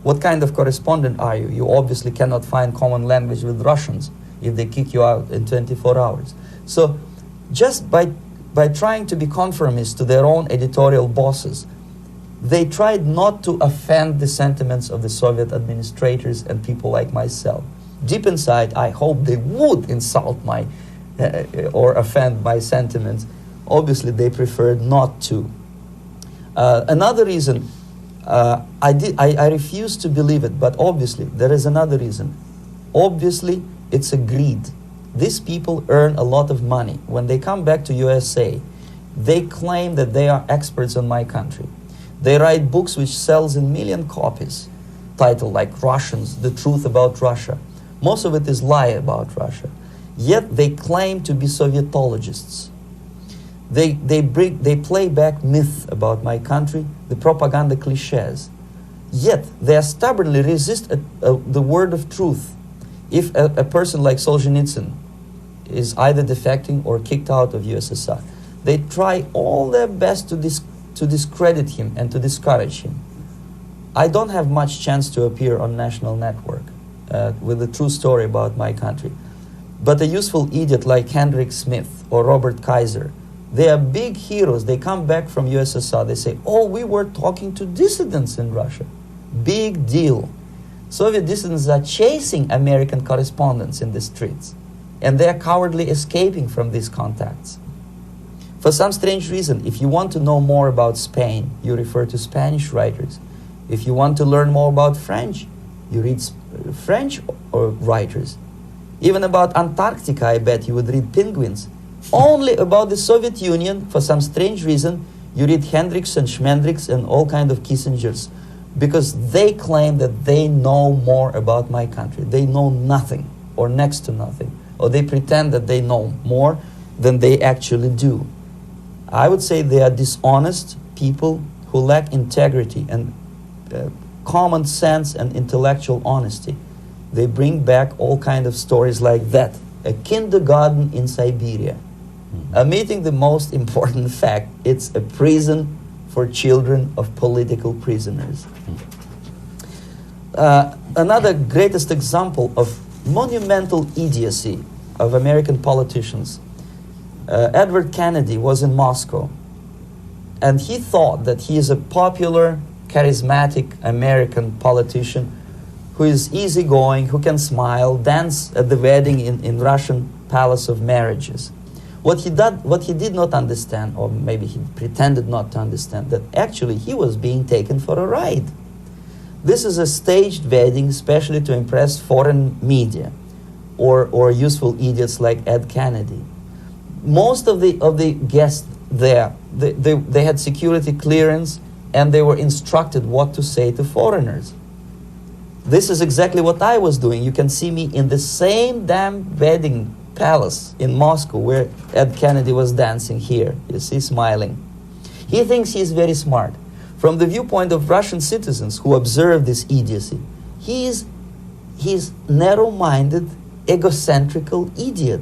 What kind of correspondent are you? You obviously cannot find common language with Russians if they kick you out in 24 hours. So just by trying to be conformists to their own editorial bosses, they tried not to offend the sentiments of the Soviet administrators and people like myself. Deep inside, I hope they would insult my or offend my sentiments. Obviously, they preferred not to. Another reason, I refuse to believe it, but obviously there is another reason. Obviously, it's a greed. These people earn a lot of money. When they come back to USA, they claim that they are experts on my country. They write books which sells in million copies, titled like Russians, The Truth About Russia. Most of it is lie about Russia. Yet they claim to be Sovietologists. They play back myth about my country, the propaganda cliches. Yet they stubbornly resist the word of truth. If a person like Solzhenitsyn is either defecting or kicked out of USSR, they try all their best to discredit him and to discourage him. I don't have much chance to appear on national network with a true story about my country. But a useful idiot like Hendrik Smith or Robert Kaiser, they are big heroes. They come back from USSR. They say, oh, we were talking to dissidents in Russia. Big deal. Soviet dissidents are chasing American correspondents in the streets, and they are cowardly escaping from these contacts. For some strange reason, if you want to know more about Spain, you refer to Spanish writers. If you want to learn more about French, you read French writers. Even about Antarctica, I bet you would read Penguins. Only about the Soviet Union, for some strange reason, you read Hendricks and Schmendricks and all kind of Kissingers, because they claim that they know more about my country. They know nothing, or next to nothing, or they pretend that they know more than they actually do. I would say they are dishonest people who lack integrity and common sense and intellectual honesty. They bring back all kind of stories like that. A kindergarten in Siberia. Omitting the most important fact, it's a prison for children of political prisoners. Another greatest example of monumental idiocy of American politicians. Edward Kennedy was in Moscow, and he thought that he is a popular, charismatic American politician who is easygoing, who can smile, dance at the wedding in Russian Palace of Marriages. What he did not understand, or maybe he pretended not to understand, that actually he was being taken for a ride. This is a staged wedding, especially to impress foreign media or useful idiots like Ed Kennedy. Most of the guests there, they had security clearance, and they were instructed what to say to foreigners. This is exactly what I was doing. You can see me in the same damn wedding palace in Moscow where Ed Kennedy was dancing here. You see, smiling. He thinks he's very smart. From the viewpoint of Russian citizens who observe this idiocy, he's narrow-minded, egocentrical idiot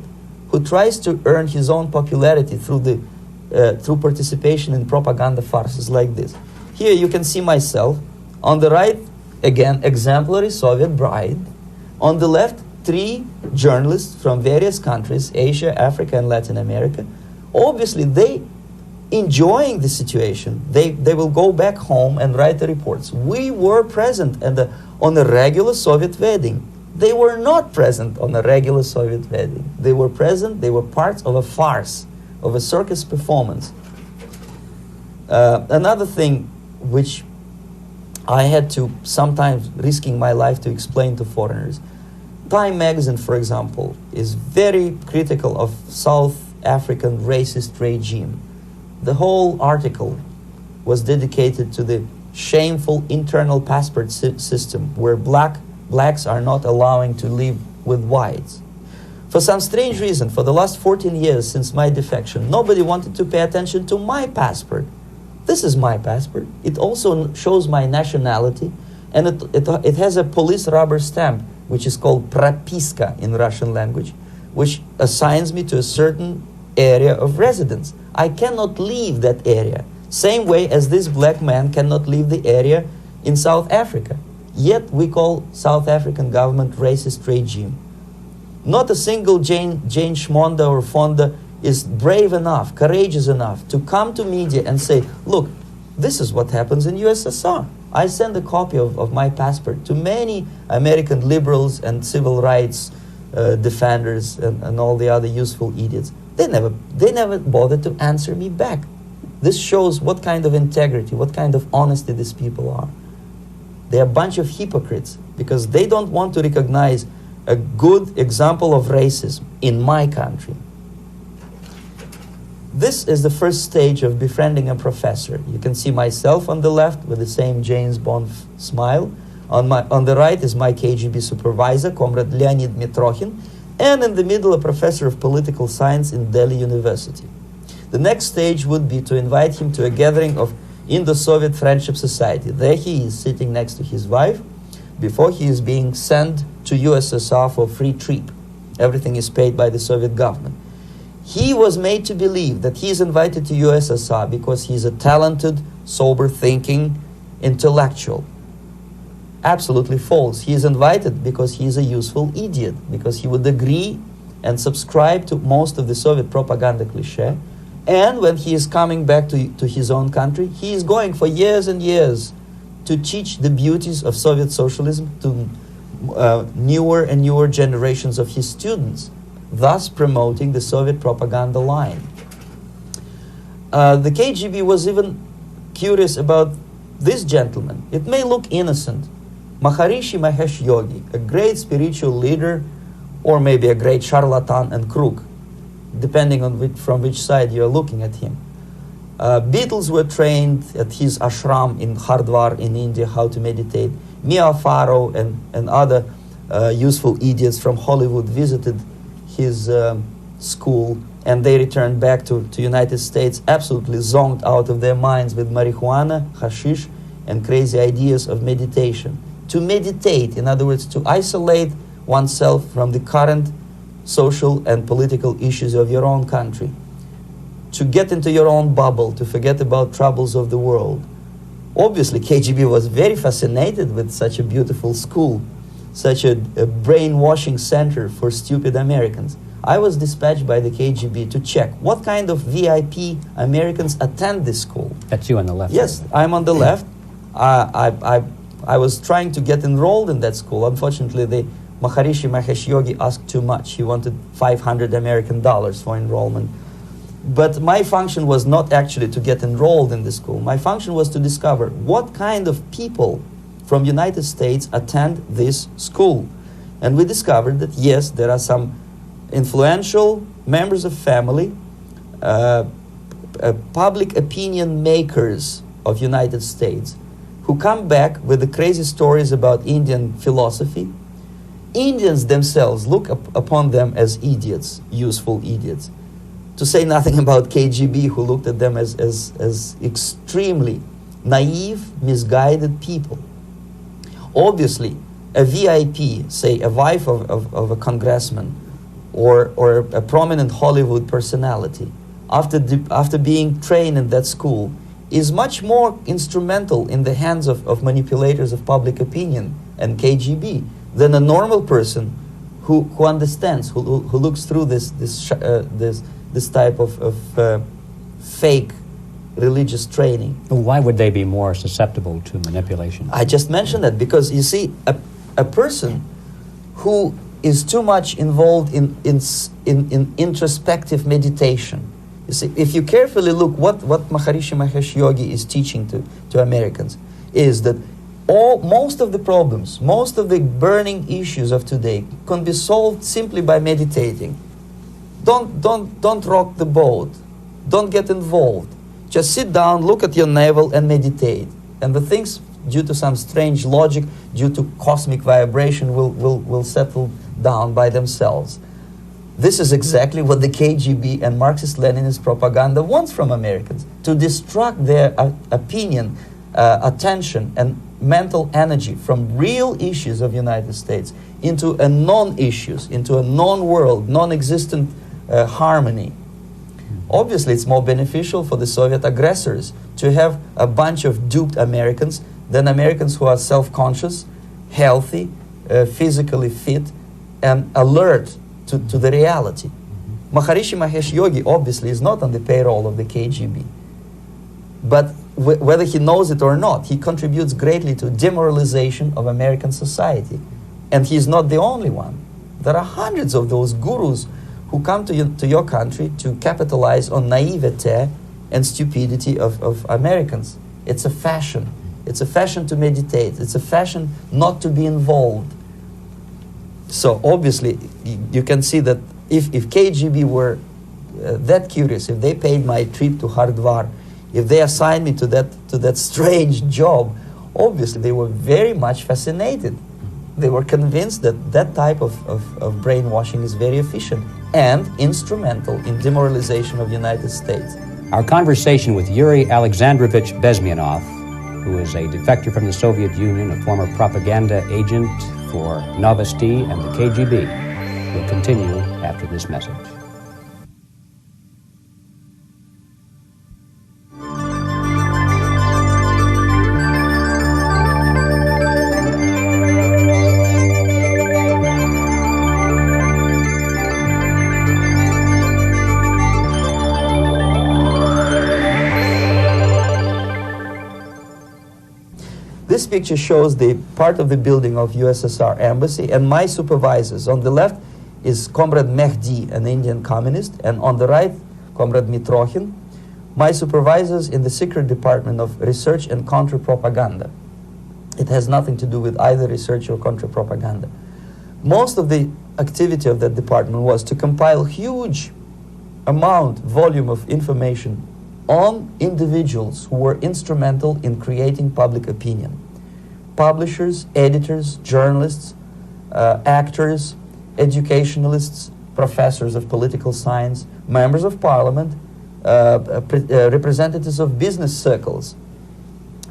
who tries to earn his own popularity through participation in propaganda farces like this. Here you can see myself. On the right, again, exemplary Soviet bride. On the left, 3 journalists from various countries, Asia, Africa, and Latin America. Obviously, they enjoying the situation. They will go back home and write the reports. We were present on a regular Soviet wedding. They were not present on a regular Soviet wedding. They were present, they were parts of a farce, of a circus performance. Another thing which I had to sometimes risking my life to explain to foreigners. Time magazine, for example, is very critical of South African racist regime. The whole article was dedicated to the shameful internal passport system where blacks are not allowing to live with whites. For some strange reason, for the last 14 years since my defection, nobody wanted to pay attention to my passport. This is my passport. It also shows my nationality, and it has a police rubber stamp, which is called propiska in Russian language, which assigns me to a certain area of residence. I cannot leave that area, same way as this black man cannot leave the area in South Africa. Yet we call South African government racist regime. Not a single Jane Schmonda or Fonda is brave enough, courageous enough to come to media and say, look, this is what happens in USSR. I send a copy of my passport to many American liberals and civil rights defenders and all the other useful idiots. They never bothered to answer me back. This shows what kind of integrity, what kind of honesty these people are. They're a bunch of hypocrites because they don't want to recognize a good example of racism in my country. This is the first stage of befriending a professor. You can see myself on the left with the same James Bond smile. On the right is my KGB supervisor, Comrade Leonid Mitrokhin, and in the middle a professor of political science in Delhi University. The next stage would be to invite him to a gathering of Indo-Soviet Friendship Society. There he is sitting next to his wife before he is being sent to USSR for free trip. Everything is paid by the Soviet government. He was made to believe that he is invited to USSR because he is a talented, sober-thinking intellectual. Absolutely false. He is invited because he is a useful idiot, because he would agree and subscribe to most of the Soviet propaganda cliché. And when he is coming back to his own country, he is going for years and years to teach the beauties of Soviet socialism to newer and newer generations of his students, thus promoting the Soviet propaganda line. The KGB was even curious about this gentleman. It may look innocent. Maharishi Mahesh Yogi, a great spiritual leader, or maybe a great charlatan and crook, depending on from which side you are looking at him. Beatles were trained at his ashram in Hardwar in India how to meditate. Mia Farrow and other useful idiots from Hollywood visited his school, and they returned back to United States absolutely zonked out of their minds with marijuana, hashish, and crazy ideas of meditation. To meditate, in other words, to isolate oneself from the current social and political issues of your own country, to get into your own bubble, to forget about troubles of the world. Obviously, KGB was very fascinated with such a beautiful school, such a brainwashing center for stupid Americans. I was dispatched by the KGB to check what kind of VIP Americans attend this school. That's you on the left. Yes, I'm on the left. I was trying to get enrolled in that school. Unfortunately, the Maharishi Mahesh Yogi asked too much. He wanted $500 American for enrollment. But my function was not actually to get enrolled in the school. My function was to discover what kind of people from United States attend this school. And we discovered that yes, there are some influential members of family, public opinion makers of United States who come back with the crazy stories about Indian philosophy. Indians themselves look upon them as idiots, useful idiots. To say nothing about KGB, who looked at them as extremely naive, misguided people. Obviously, a VIP, say a wife of a congressman or a prominent Hollywood personality, after being trained in that school, is much more instrumental in the hands of manipulators of public opinion and KGB than a normal person who understands, who looks through this type of fake religious training. Why would they be more susceptible to manipulation? I just mentioned that because, you see, a person who is too much involved in introspective meditation. You see, if you carefully look what Maharishi Mahesh Yogi is teaching to Americans, is that most of the problems, most of the burning issues of today can be solved simply by meditating. Don't rock the boat. Don't get involved. Just sit down, look at your navel, and meditate. And the things, due to some strange logic, due to cosmic vibration, will settle down by themselves. This is exactly what the KGB and Marxist-Leninist propaganda wants from Americans, to distract their opinion, attention, and mental energy from real issues of United States into a non-issues, into a non-world, non-existent harmony. Obviously, it's more beneficial for the Soviet aggressors to have a bunch of duped Americans than Americans who are self-conscious, healthy, physically fit, and alert to the reality. Maharishi Mahesh Yogi obviously is not on the payroll of the KGB. But whether he knows it or not, he contributes greatly to demoralization of American society. And he's not the only one. There are hundreds of those gurus who come to your country to capitalize on naivete and stupidity of Americans. It's a fashion. It's a fashion to meditate. It's a fashion not to be involved. So obviously, you can see that if KGB were that curious, if they paid my trip to Hardwar, if they assigned me to that strange job, obviously they were very much fascinated. They were convinced that that type of brainwashing is very efficient and instrumental in demoralization of the United States. Our conversation with Yuri Alexandrovich Bezmenov, who is a defector from the Soviet Union, a former propaganda agent for Novosti and the KGB, will continue after this message. This picture shows the part of the building of USSR embassy and my supervisors. On the left is Comrade Mehdi, an Indian communist, and on the right, Comrade Mitrokhin, my supervisors in the secret department of research and counter-propaganda. It has nothing to do with either research or counter-propaganda. Most of the activity of that department was to compile huge volume of information on individuals who were instrumental in creating public opinion. Publishers, editors, journalists, actors, educationalists, professors of political science, members of parliament, representatives of business circles.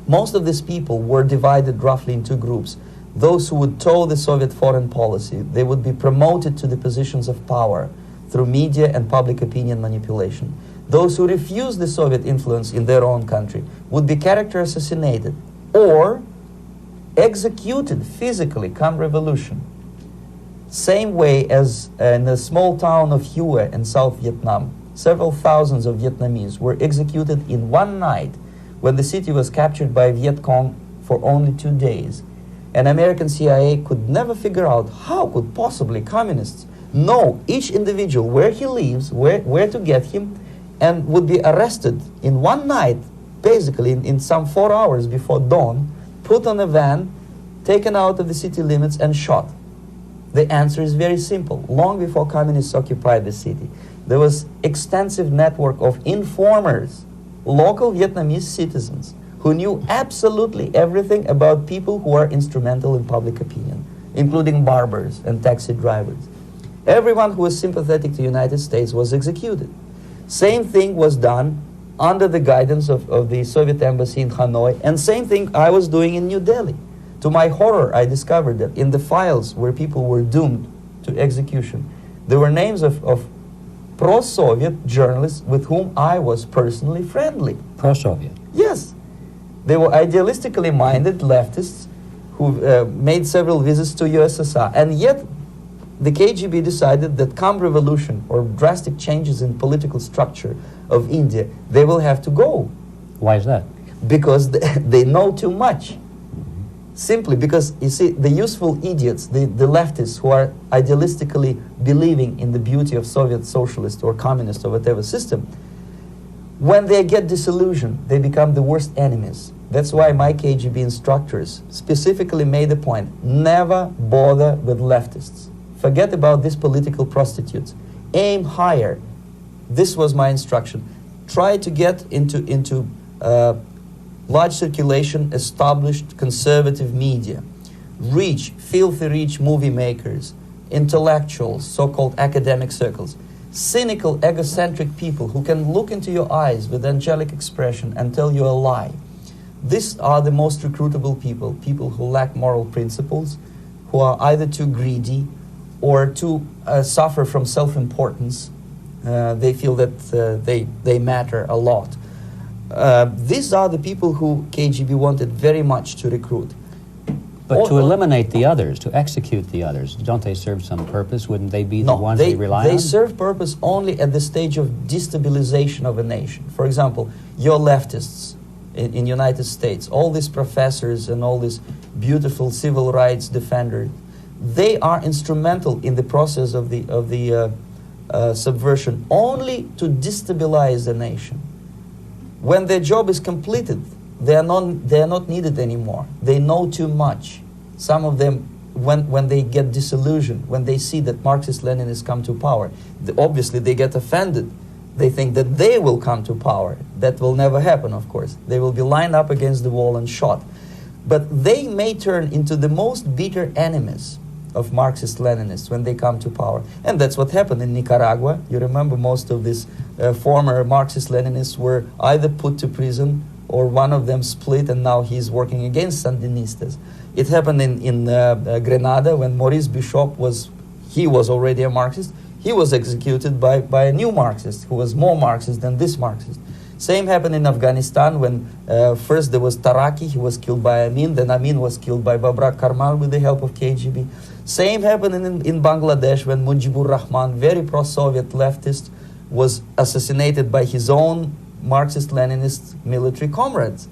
Most of these people were divided roughly in two groups. Those who would toe the Soviet foreign policy, they would be promoted to the positions of power through media and public opinion manipulation. Those who refused the Soviet influence in their own country would be character assassinated or executed physically come revolution. Same way as in the small town of Hue in South Vietnam, several thousands of Vietnamese were executed in one night when the city was captured by Viet Cong for only 2 days. And American CIA could never figure out how could possibly communists know each individual, where he lives, where to get him, and would be arrested in one night, basically in some 4 hours before dawn, put on a van, taken out of the city limits and shot. The answer is very simple. Long before communists occupied the city, there was extensive network of informers, local Vietnamese citizens, who knew absolutely everything about people who are instrumental in public opinion, including barbers and taxi drivers. Everyone who was sympathetic to the United States was executed. Same thing was done under the guidance of the Soviet embassy in Hanoi, and same thing I was doing in New Delhi. To my horror, I discovered that in the files where people were doomed to execution, there were names of pro-Soviet journalists with whom I was personally friendly. Pro-Soviet? Yes. They were idealistically minded leftists who made several visits to USSR, and yet the KGB decided that come revolution or drastic changes in political structure of India, they will have to go. Why is that? Because they know too much. Simply because, you see, the useful idiots, the leftists who are idealistically believing in the beauty of Soviet socialist or communist or whatever system, when they get disillusioned, they become the worst enemies. That's why my KGB instructors specifically made a point, never bother with leftists. Forget about these political prostitutes. Aim higher. This was my instruction. Try to get into large circulation, established conservative media. Rich, filthy rich movie makers, intellectuals, so-called academic circles. Cynical, egocentric people who can look into your eyes with angelic expression and tell you a lie. These are the most recruitable people, people who lack moral principles, who are either too greedy or too suffer from self-importance. They feel that they matter a lot. These are the people who KGB wanted very much to recruit. But to eliminate the others, to execute the others, don't they serve some purpose? Wouldn't they be the ones they rely on? They serve purpose only at the stage of destabilization of a nation. For example, your leftists in United States, all these professors and all these beautiful civil rights defenders, they are instrumental in the process of the subversion only to destabilize the nation. When their job is completed, they are not needed anymore. They know too much. Some of them, when they get disillusioned, when they see that Marxist-Leninists come to power, obviously they get offended. They think that they will come to power. That will never happen, of course. They will be lined up against the wall and shot. But they may turn into the most bitter enemies of Marxist-Leninists when they come to power. And that's what happened in Nicaragua. You remember most of these former Marxist-Leninists were either put to prison or one of them split, and now he's working against Sandinistas. It happened in Grenada when Maurice Bishop was already a Marxist. He was executed by a new Marxist who was more Marxist than this Marxist. Same happened in Afghanistan when first there was Taraki, he was killed by Amin, then Amin was killed by Babrak Karmal with the help of KGB. Same happened in Bangladesh when Mujibur Rahman, very pro-Soviet leftist, was assassinated by his own Marxist-Leninist military comrades.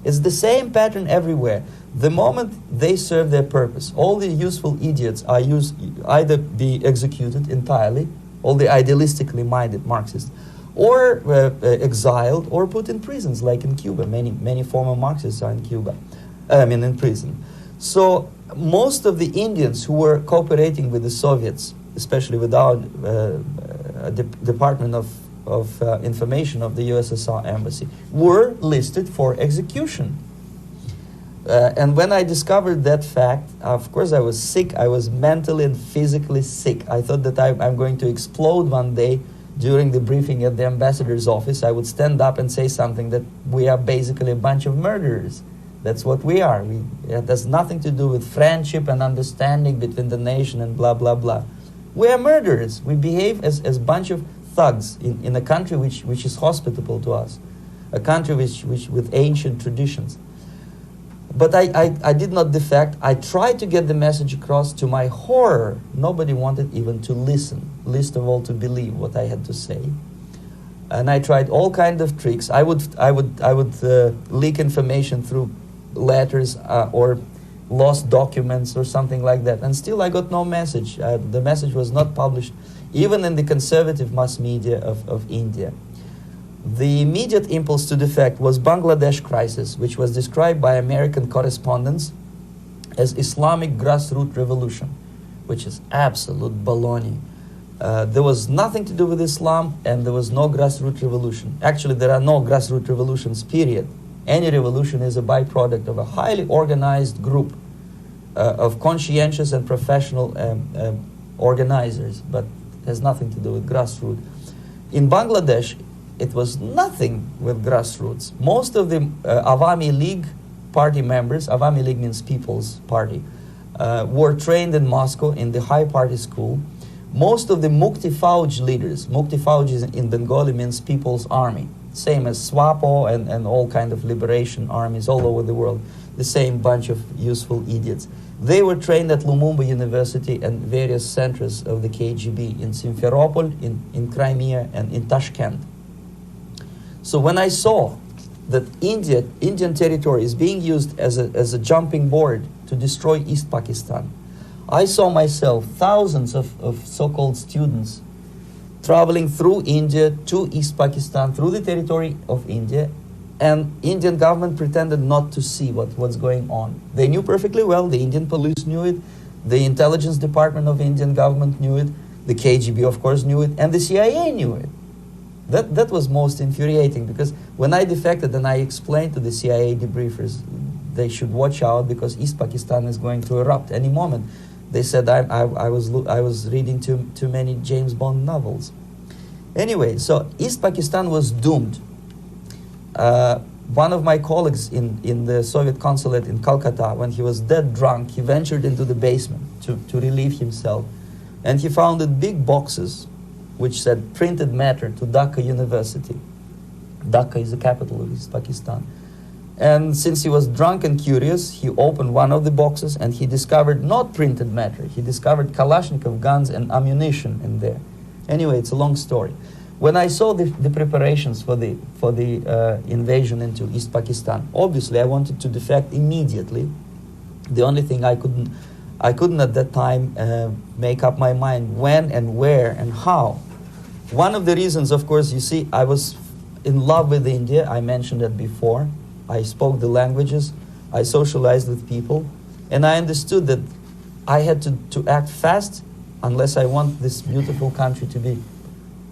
It's the same pattern everywhere. The moment they serve their purpose, all the useful idiots are either be executed entirely, all the idealistically minded Marxists, or exiled, or put in prisons, like in Cuba. Many former Marxists are in Cuba, in prison. So most of the Indians who were cooperating with the Soviets, especially with our Department of Information of the USSR Embassy, were listed for execution. And when I discovered that fact, of course I was sick. I was mentally and physically sick. I thought that I'm going to explode one day during the briefing at the ambassador's office. I would stand up and say something that we are basically a bunch of murderers. That's what we are. It has nothing to do with friendship and understanding between the nation and blah, blah, blah. We are murderers. We behave as a bunch of thugs in a country which is hospitable to us, a country which with ancient traditions. But I did not defect. I tried to get the message across. To my horror, nobody wanted even to listen, least of all to believe what I had to say. And I tried all kinds of tricks. I would leak information through letters or lost documents or something like that. And still I got no message. The message was not published, even in the conservative mass media of India. The immediate impulse to defect was Bangladesh crisis, which was described by American correspondents as Islamic grassroots revolution, which is absolute baloney. There was nothing to do with Islam, and there was no grassroots revolution. Actually, there are no grassroots revolutions, period. Any revolution is a byproduct of a highly organized group of conscientious and professional organizers, but has nothing to do with grassroots. In Bangladesh, it was nothing with grassroots. Most of the Awami League party members, Awami League means People's Party, were trained in Moscow in the high party school. Most of the Mukti Fauj leaders, Mukti Fauj in Bengali means People's Army, same as SWAPO and all kind of liberation armies all over the world, the same bunch of useful idiots. They were trained at Lumumba University and various centers of the KGB in Simferopol, in Crimea, and in Tashkent. So when I saw that Indian territory is being used as a jumping board to destroy East Pakistan, I saw myself thousands of so-called students traveling through India to East Pakistan, through the territory of India, and Indian government pretended not to see what's going on. They knew perfectly well, the Indian police knew it, the intelligence department of Indian government knew it, the KGB of course knew it, and the CIA knew it. That was most infuriating, because when I defected and I explained to the CIA debriefers they should watch out because East Pakistan is going to erupt any moment, they said I was reading too many James Bond novels. Anyway, so East Pakistan was doomed. One of my colleagues in the Soviet consulate in Calcutta, when he was dead drunk, he ventured into the basement to relieve himself, and he found big boxes which said printed matter to Dhaka University. Dhaka is the capital of East Pakistan. And since he was drunk and curious, he opened one of the boxes and he discovered not printed matter. He discovered Kalashnikov guns and ammunition in there. Anyway, it's a long story. When I saw the preparations for the invasion into East Pakistan, obviously I wanted to defect immediately. The only thing I couldn't at that time make up my mind when and where and how. One of the reasons, of course, you see, I was in love with India. I mentioned that before. I spoke the languages. I socialized with people. And I understood that I had to act fast unless I want this beautiful country to be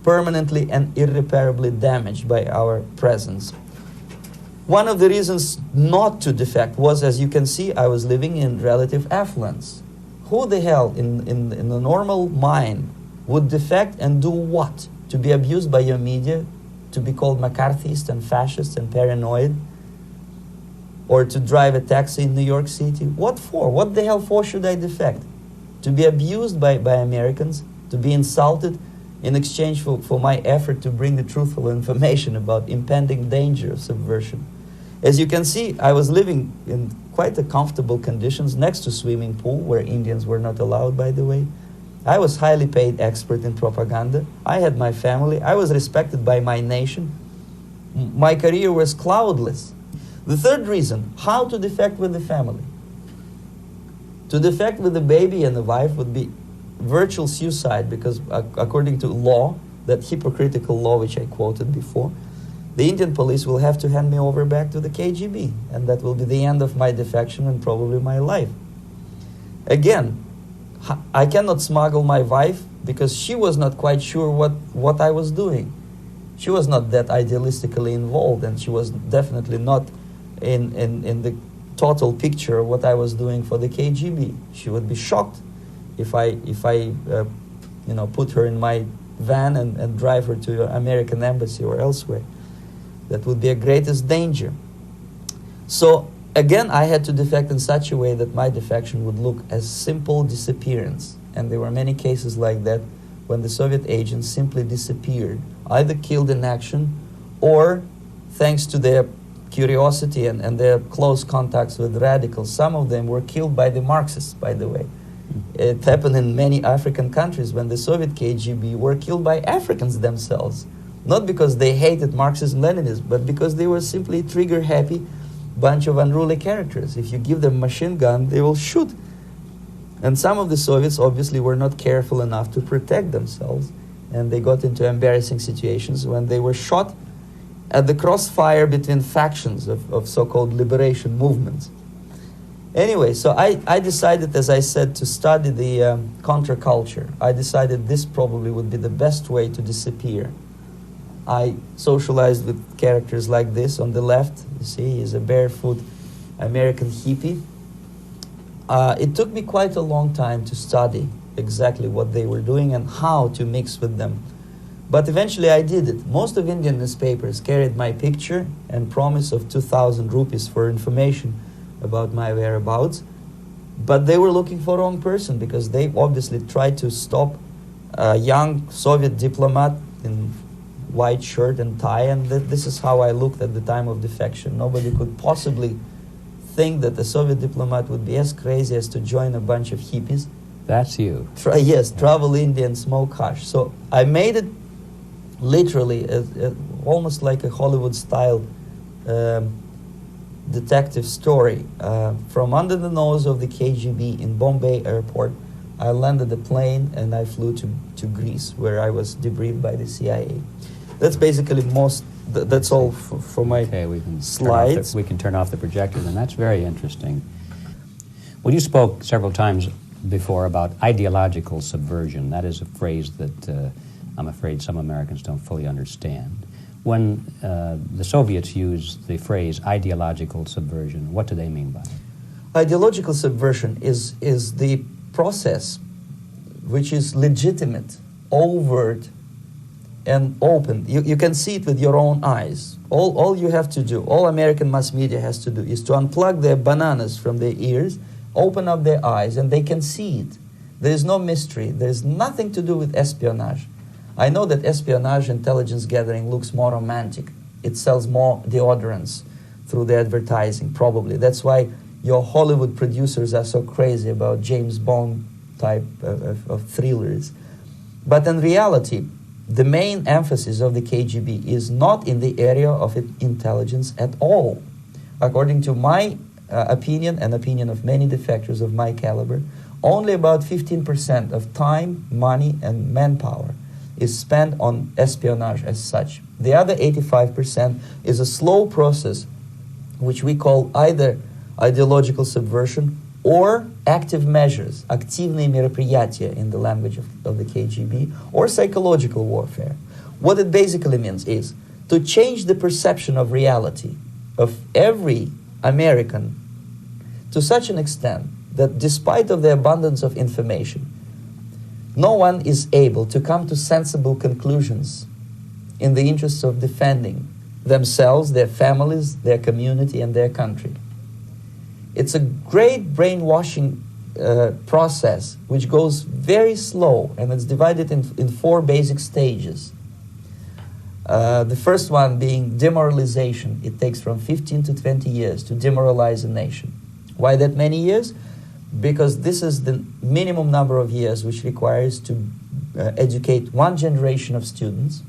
permanently and irreparably damaged by our presence. One of the reasons not to defect was, as you can see, I was living in relative affluence. Who the hell in the normal mind would defect and do what? To be abused by your media, to be called McCarthyist and fascist and paranoid, or to drive a taxi in New York City? What for? What the hell for should I defect? To be abused by Americans, to be insulted in exchange for my effort to bring the truthful information about impending danger of subversion. As you can see, I was living in quite a comfortable conditions next to swimming pool, where Indians were not allowed, by the way. I was highly paid expert in propaganda. I had my family. I was respected by my nation. My career was cloudless. The third reason, how to defect with the family. To defect with the baby and the wife would be virtual suicide, because according to law, that hypocritical law which I quoted before, the Indian police will have to hand me over back to the KGB, and that will be the end of my defection and probably my life. Again, I cannot smuggle my wife because she was not quite sure what I was doing. She was not that idealistically involved, and she was definitely not in the total picture of what I was doing for the KGB. She would be shocked if I put her in my van and drive her to the American embassy or elsewhere. That would be a greatest danger. So again, I had to defect in such a way that my defection would look as simple disappearance. And there were many cases like that when the Soviet agents simply disappeared, either killed in action or, thanks to their curiosity and their close contacts with radicals, some of them were killed by the Marxists, by the way. It happened in many African countries when the Soviet KGB were killed by Africans themselves. Not because they hated Marxism-Leninism, but because they were simply trigger-happy bunch of unruly characters. If you give them a machine gun, they will shoot. And some of the Soviets obviously were not careful enough to protect themselves, and they got into embarrassing situations when they were shot at the crossfire between factions of so-called liberation movements. Anyway, so I decided, as I said, to study the counterculture. I decided this probably would be the best way to disappear. I socialized with characters like this. On the left, you see, he's a barefoot American hippie. It took me quite a long time to study exactly what they were doing and how to mix with them. But eventually I did it. Most of Indian newspapers carried my picture and promise of 2,000 rupees for information about my whereabouts. But they were looking for the wrong person, because they obviously tried to stop a young Soviet diplomat in white shirt and tie, and this is how I looked at the time of defection. Nobody could possibly think that a Soviet diplomat would be as crazy as to join a bunch of hippies. That's you. Travel India and smoke hash. So I made it literally almost like a Hollywood-style detective story. From under the nose of the KGB in Bombay airport, I landed the plane and I flew to Greece, where I was debriefed by the CIA. That's basically that's all for my slides. We can turn off the projector, and that's very interesting. Well, you spoke several times before about ideological subversion. That is a phrase that I'm afraid some Americans don't fully understand. When the Soviets use the phrase ideological subversion, what do they mean by it? Ideological subversion is the process which is legitimate, overt, and open. You can see it with your own eyes. All you have to do, all American mass media has to do, is to unplug their bananas from their ears, open up their eyes, and they can see it. There is no mystery. There is nothing to do with espionage. I know that espionage intelligence gathering looks more romantic. It sells more deodorants through the advertising, probably. That's why your Hollywood producers are so crazy about James Bond type of thrillers. But in reality, the main emphasis of the KGB is not in the area of intelligence at all. According to my opinion and opinion of many defectors of my caliber, only about 15% of time, money, and manpower is spent on espionage as such. The other 85% is a slow process which we call either ideological subversion or active measures, активные мероприятия in the language of the KGB, or psychological warfare. What it basically means is to change the perception of reality of every American to such an extent that despite of the abundance of information, no one is able to come to sensible conclusions in the interests of defending themselves, their families, their community, and their country. It's a great brainwashing process which goes very slow, and it's divided in 4 basic stages. The first one being demoralization. It takes from 15 to 20 years to demoralize a nation. Why that many years? Because this is the minimum number of years which requires to educate one generation of students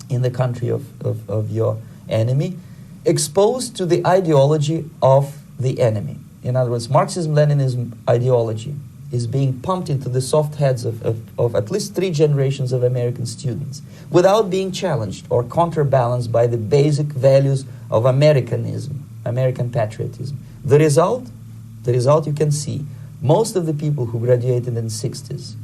in the country of your enemy, exposed to the ideology of the enemy. In other words, Marxism-Leninism ideology is being pumped into the soft heads of at least 3 generations of American students without being challenged or counterbalanced by the basic values of Americanism, American patriotism. The result you can see. Most of the people who graduated in the 60s,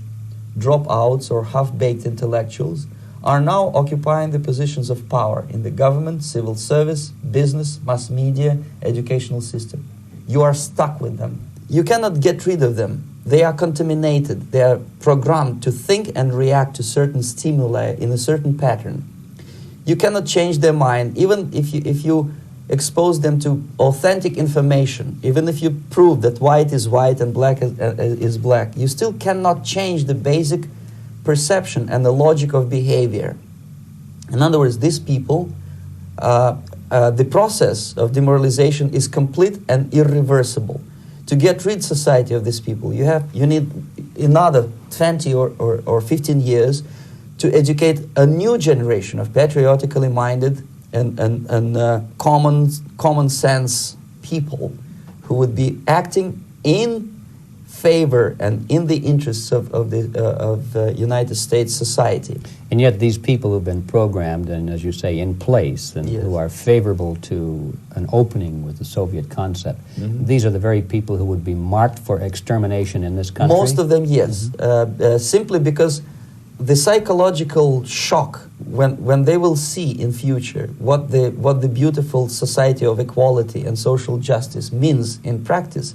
dropouts or half-baked intellectuals, are now occupying the positions of power in the government, civil service, business, mass media, educational system. You are stuck with them. You cannot get rid of them. They are contaminated. They are programmed to think and react to certain stimuli in a certain pattern. You cannot change their mind, even if you expose them to authentic information, even if you prove that white is white and black is black. You still cannot change the basic perception and the logic of behavior. In other words, these people, the process of demoralization is complete and irreversible. To get rid society of these people, you need another 20 or 15 years to educate a new generation of patriotically minded and common sense people who would be acting in favor and in the interests of United States society. And yet these people who've been programmed and, as you say, in place and Yes. who are favorable to an opening with the Soviet concept, these are the very people who would be marked for extermination in this country? Most of them, yes. Simply because the psychological shock when they will see in future what the beautiful society of equality and social justice means in practice,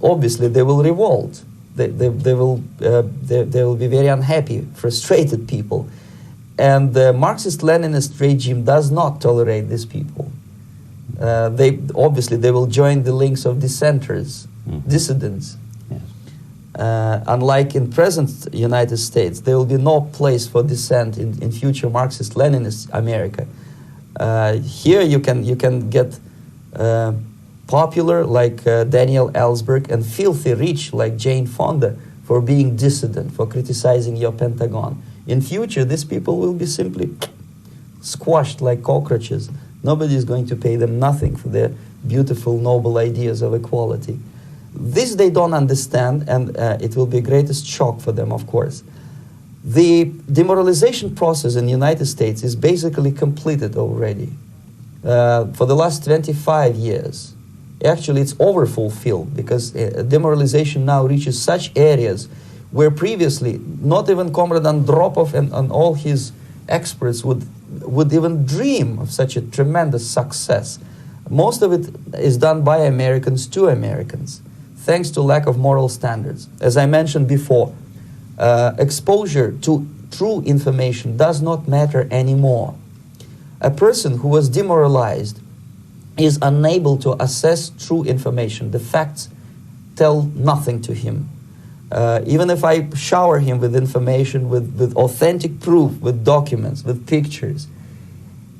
obviously they will revolt. They will be very unhappy, frustrated people. And the Marxist-Leninist regime does not tolerate these people. They will join the links of dissenters, dissidents. Yes. Unlike in present United States, there will be no place for dissent in future Marxist-Leninist America. Here you can get popular like Daniel Ellsberg and filthy rich like Jane Fonda for being dissident, for criticizing your Pentagon. In future, these people will be simply squashed like cockroaches. Nobody is going to pay them nothing for their beautiful, noble ideas of equality. This they don't understand, and it will be a greatest shock for them, of course. The demoralization process in the United States is basically completed already. For the last 25 years, actually it's overfulfilled, because demoralization now reaches such areas where previously not even Comrade Andropov and all his experts would even dream of such a tremendous success. Most of it is done by Americans to Americans, thanks to lack of moral standards. As I mentioned before, exposure to true information does not matter anymore. A person who was demoralized is unable to assess true information. The facts tell nothing to him. Even if I shower him with information, with authentic proof, with documents, with pictures,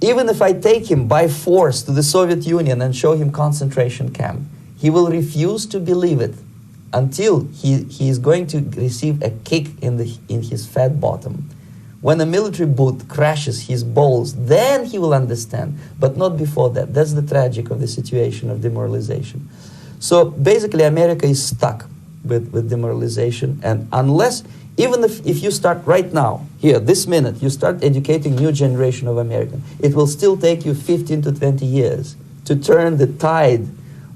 even if I take him by force to the Soviet Union and show him concentration camp, he will refuse to believe it until he is going to receive a kick in his fat bottom. When a military boot crashes his balls, then he will understand, but not before that. That's the tragic of the situation of demoralization. So basically America is stuck with demoralization, and unless, even if you start right now, here, this minute, you start educating new generation of Americans, it will still take you 15 to 20 years to turn the tide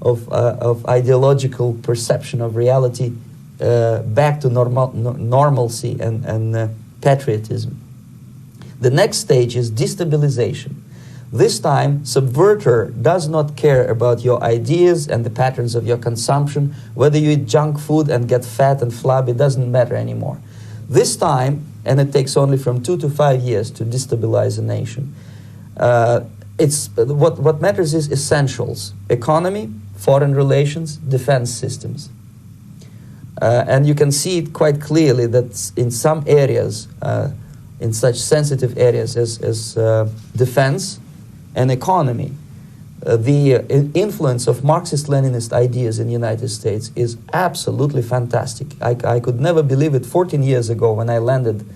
of ideological perception of reality back to normalcy and patriotism. The next stage is destabilization. This time, subverter does not care about your ideas and the patterns of your consumption. Whether you eat junk food and get fat and flabby, doesn't matter anymore. This time, and it takes only from 2 to 5 years to destabilize a nation, what matters is essentials: economy, foreign relations, defense systems. And you can see it quite clearly that in some areas, in such sensitive areas as defense and economy, the influence of Marxist-Leninist ideas in the United States is absolutely fantastic. I could never believe it 14 years ago when I landed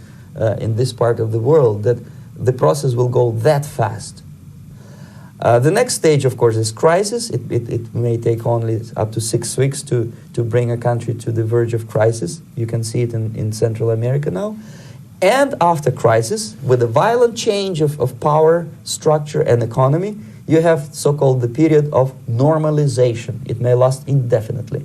in this part of the world, that the process will go that fast. The next stage, of course, is crisis. It may take only up to 6 weeks to bring a country to the verge of crisis. You can see it in Central America now. And after crisis, with a violent change of power, structure, and economy, you have so-called the period of normalization. It may last indefinitely.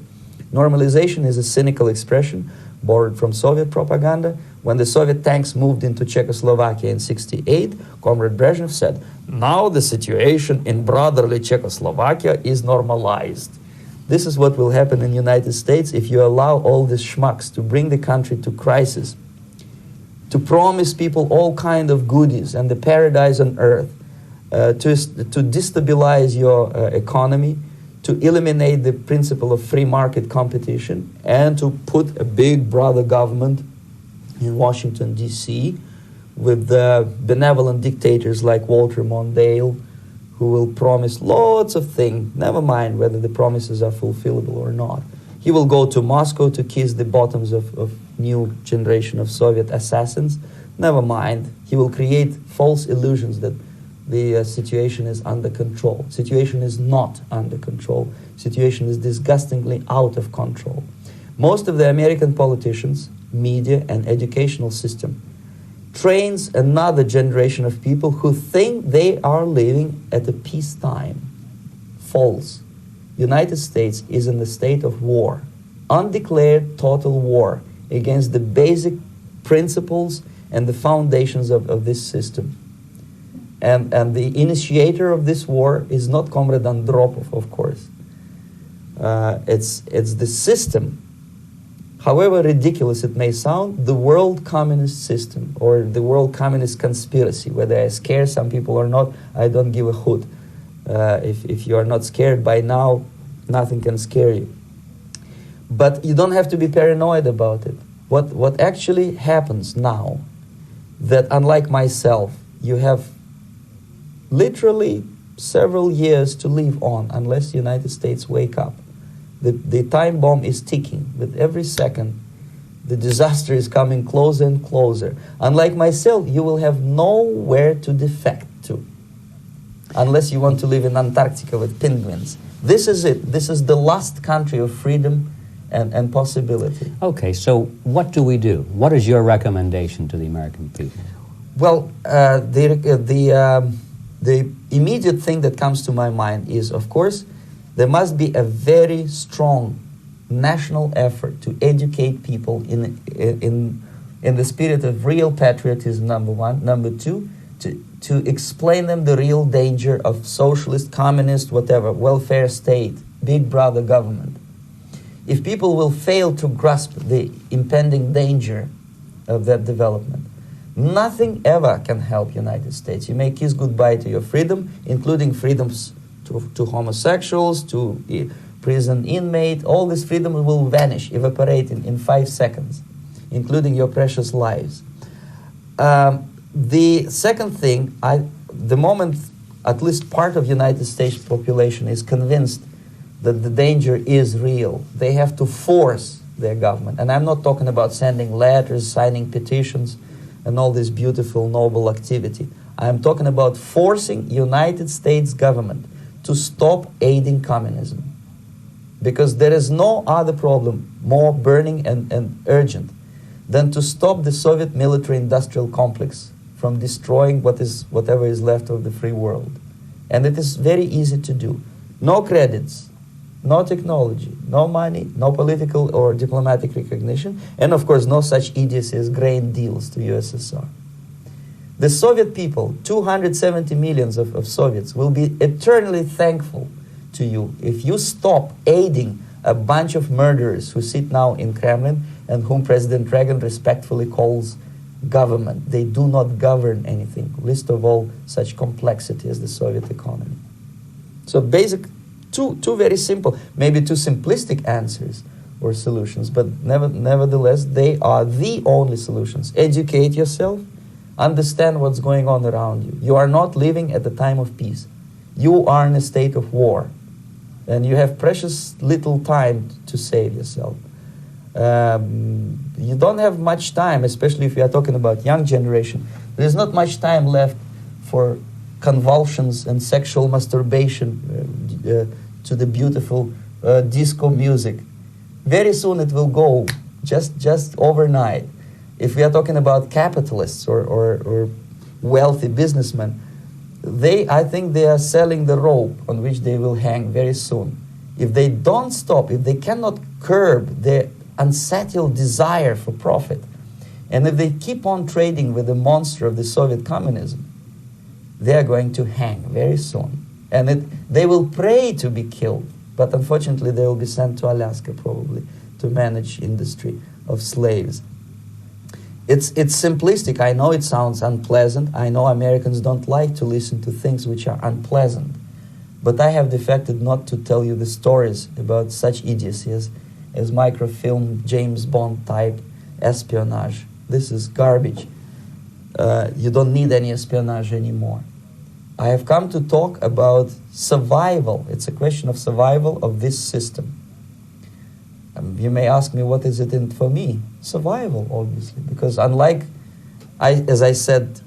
Normalization is a cynical expression borrowed from Soviet propaganda. When the Soviet tanks moved into Czechoslovakia in '68, Comrade Brezhnev said, "Now the situation in brotherly Czechoslovakia is normalized." This is what will happen in the United States if you allow all these schmucks to bring the country to crisis, to promise people all kind of goodies and the paradise on earth, to destabilize your economy, to eliminate the principle of free market competition, and to put a big brother government in Washington, D.C., with benevolent dictators like Walter Mondale, who will promise lots of things, never mind whether the promises are fulfillable or not. He will go to Moscow to kiss the bottoms of new generation of Soviet assassins, never mind. He will create false illusions that the situation is under control. Situation is not under control. Situation is disgustingly out of control. Most of the American politicians, media, and educational system trains another generation of people who think they are living at a peacetime. False. United States is in the state of war, undeclared total war against the basic principles and the foundations of this system. And the initiator of this war is not Comrade Andropov, of course. It's the system. However ridiculous it may sound, the world communist system or the world communist conspiracy, whether I scare some people or not, I don't give a hoot. If you are not scared by now, nothing can scare you. But you don't have to be paranoid about it. What actually happens now, that unlike myself, you have literally several years to live on unless the United States wake up. The time bomb is ticking. With every second, the disaster is coming closer and closer. Unlike myself, you will have nowhere to defect to, unless you want to live in Antarctica with penguins. This is it. This is the last country of freedom and possibility. Okay, so what do we do? What is your recommendation to the American people? Well, the immediate thing that comes to my mind is, of course, there must be a very strong national effort to educate people in the spirit of real patriotism, number one. Number two, to explain them the real danger of socialist, communist, whatever, welfare state, big brother government. If people will fail to grasp the impending danger of that development, nothing ever can help United States. You may kiss goodbye to your freedom, including freedoms to homosexuals, to prison inmate. All this freedom will vanish, evaporate in 5 seconds, including your precious lives. The second thing, the moment at least part of United States population is convinced that the danger is real, they have to force their government. And I'm not talking about sending letters, signing petitions, and all this beautiful, noble activity. I'm talking about forcing United States government to stop aiding communism. Because there is no other problem more burning and urgent than to stop the Soviet military-industrial complex from destroying whatever is left of the free world. And it is very easy to do. No credits, no technology, no money, no political or diplomatic recognition, and of course no such idiocy as grain deals to USSR. The Soviet people, 270 millions of Soviets, will be eternally thankful to you if you stop aiding a bunch of murderers who sit now in Kremlin and whom President Reagan respectfully calls government. They do not govern anything, least of all such complexity as the Soviet economy. So basic, two very simple, maybe too simplistic answers or solutions, but nevertheless, they are the only solutions. Educate yourself, understand what's going on around you. You are not living at the time of peace. You are in a state of war, and you have precious little time to save yourself. You don't have much time, especially if you are talking about young generation. There is not much time left for convulsions and sexual masturbation to the beautiful disco music. Very soon it will go, just overnight. If we are talking about capitalists or wealthy businessmen, I think they are selling the rope on which they will hang very soon. If they don't stop, if they cannot curb their unsettled desire for profit, and if they keep on trading with the monster of the Soviet communism, they are going to hang very soon. And they will pray to be killed, but unfortunately they will be sent to Alaska probably to manage industry of slaves. It's simplistic. I know it sounds unpleasant. I know Americans don't like to listen to things which are unpleasant. But I have defected not to tell you the stories about such idiocy as microfilm, James Bond type espionage. This is garbage. You don't need any espionage anymore. I have come to talk about survival. It's a question of survival of this system. You may ask me, what is it in for me? Survival, obviously, because unlike, as I said,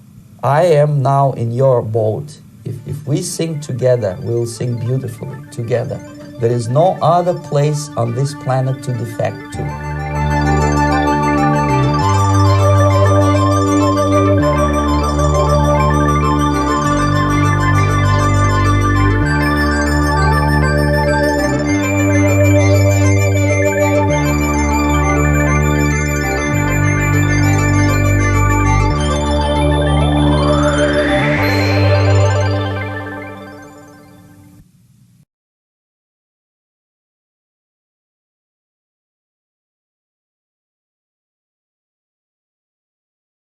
I am now in your boat. If we sing together, we'll sing beautifully together. There is no other place on this planet to defect to.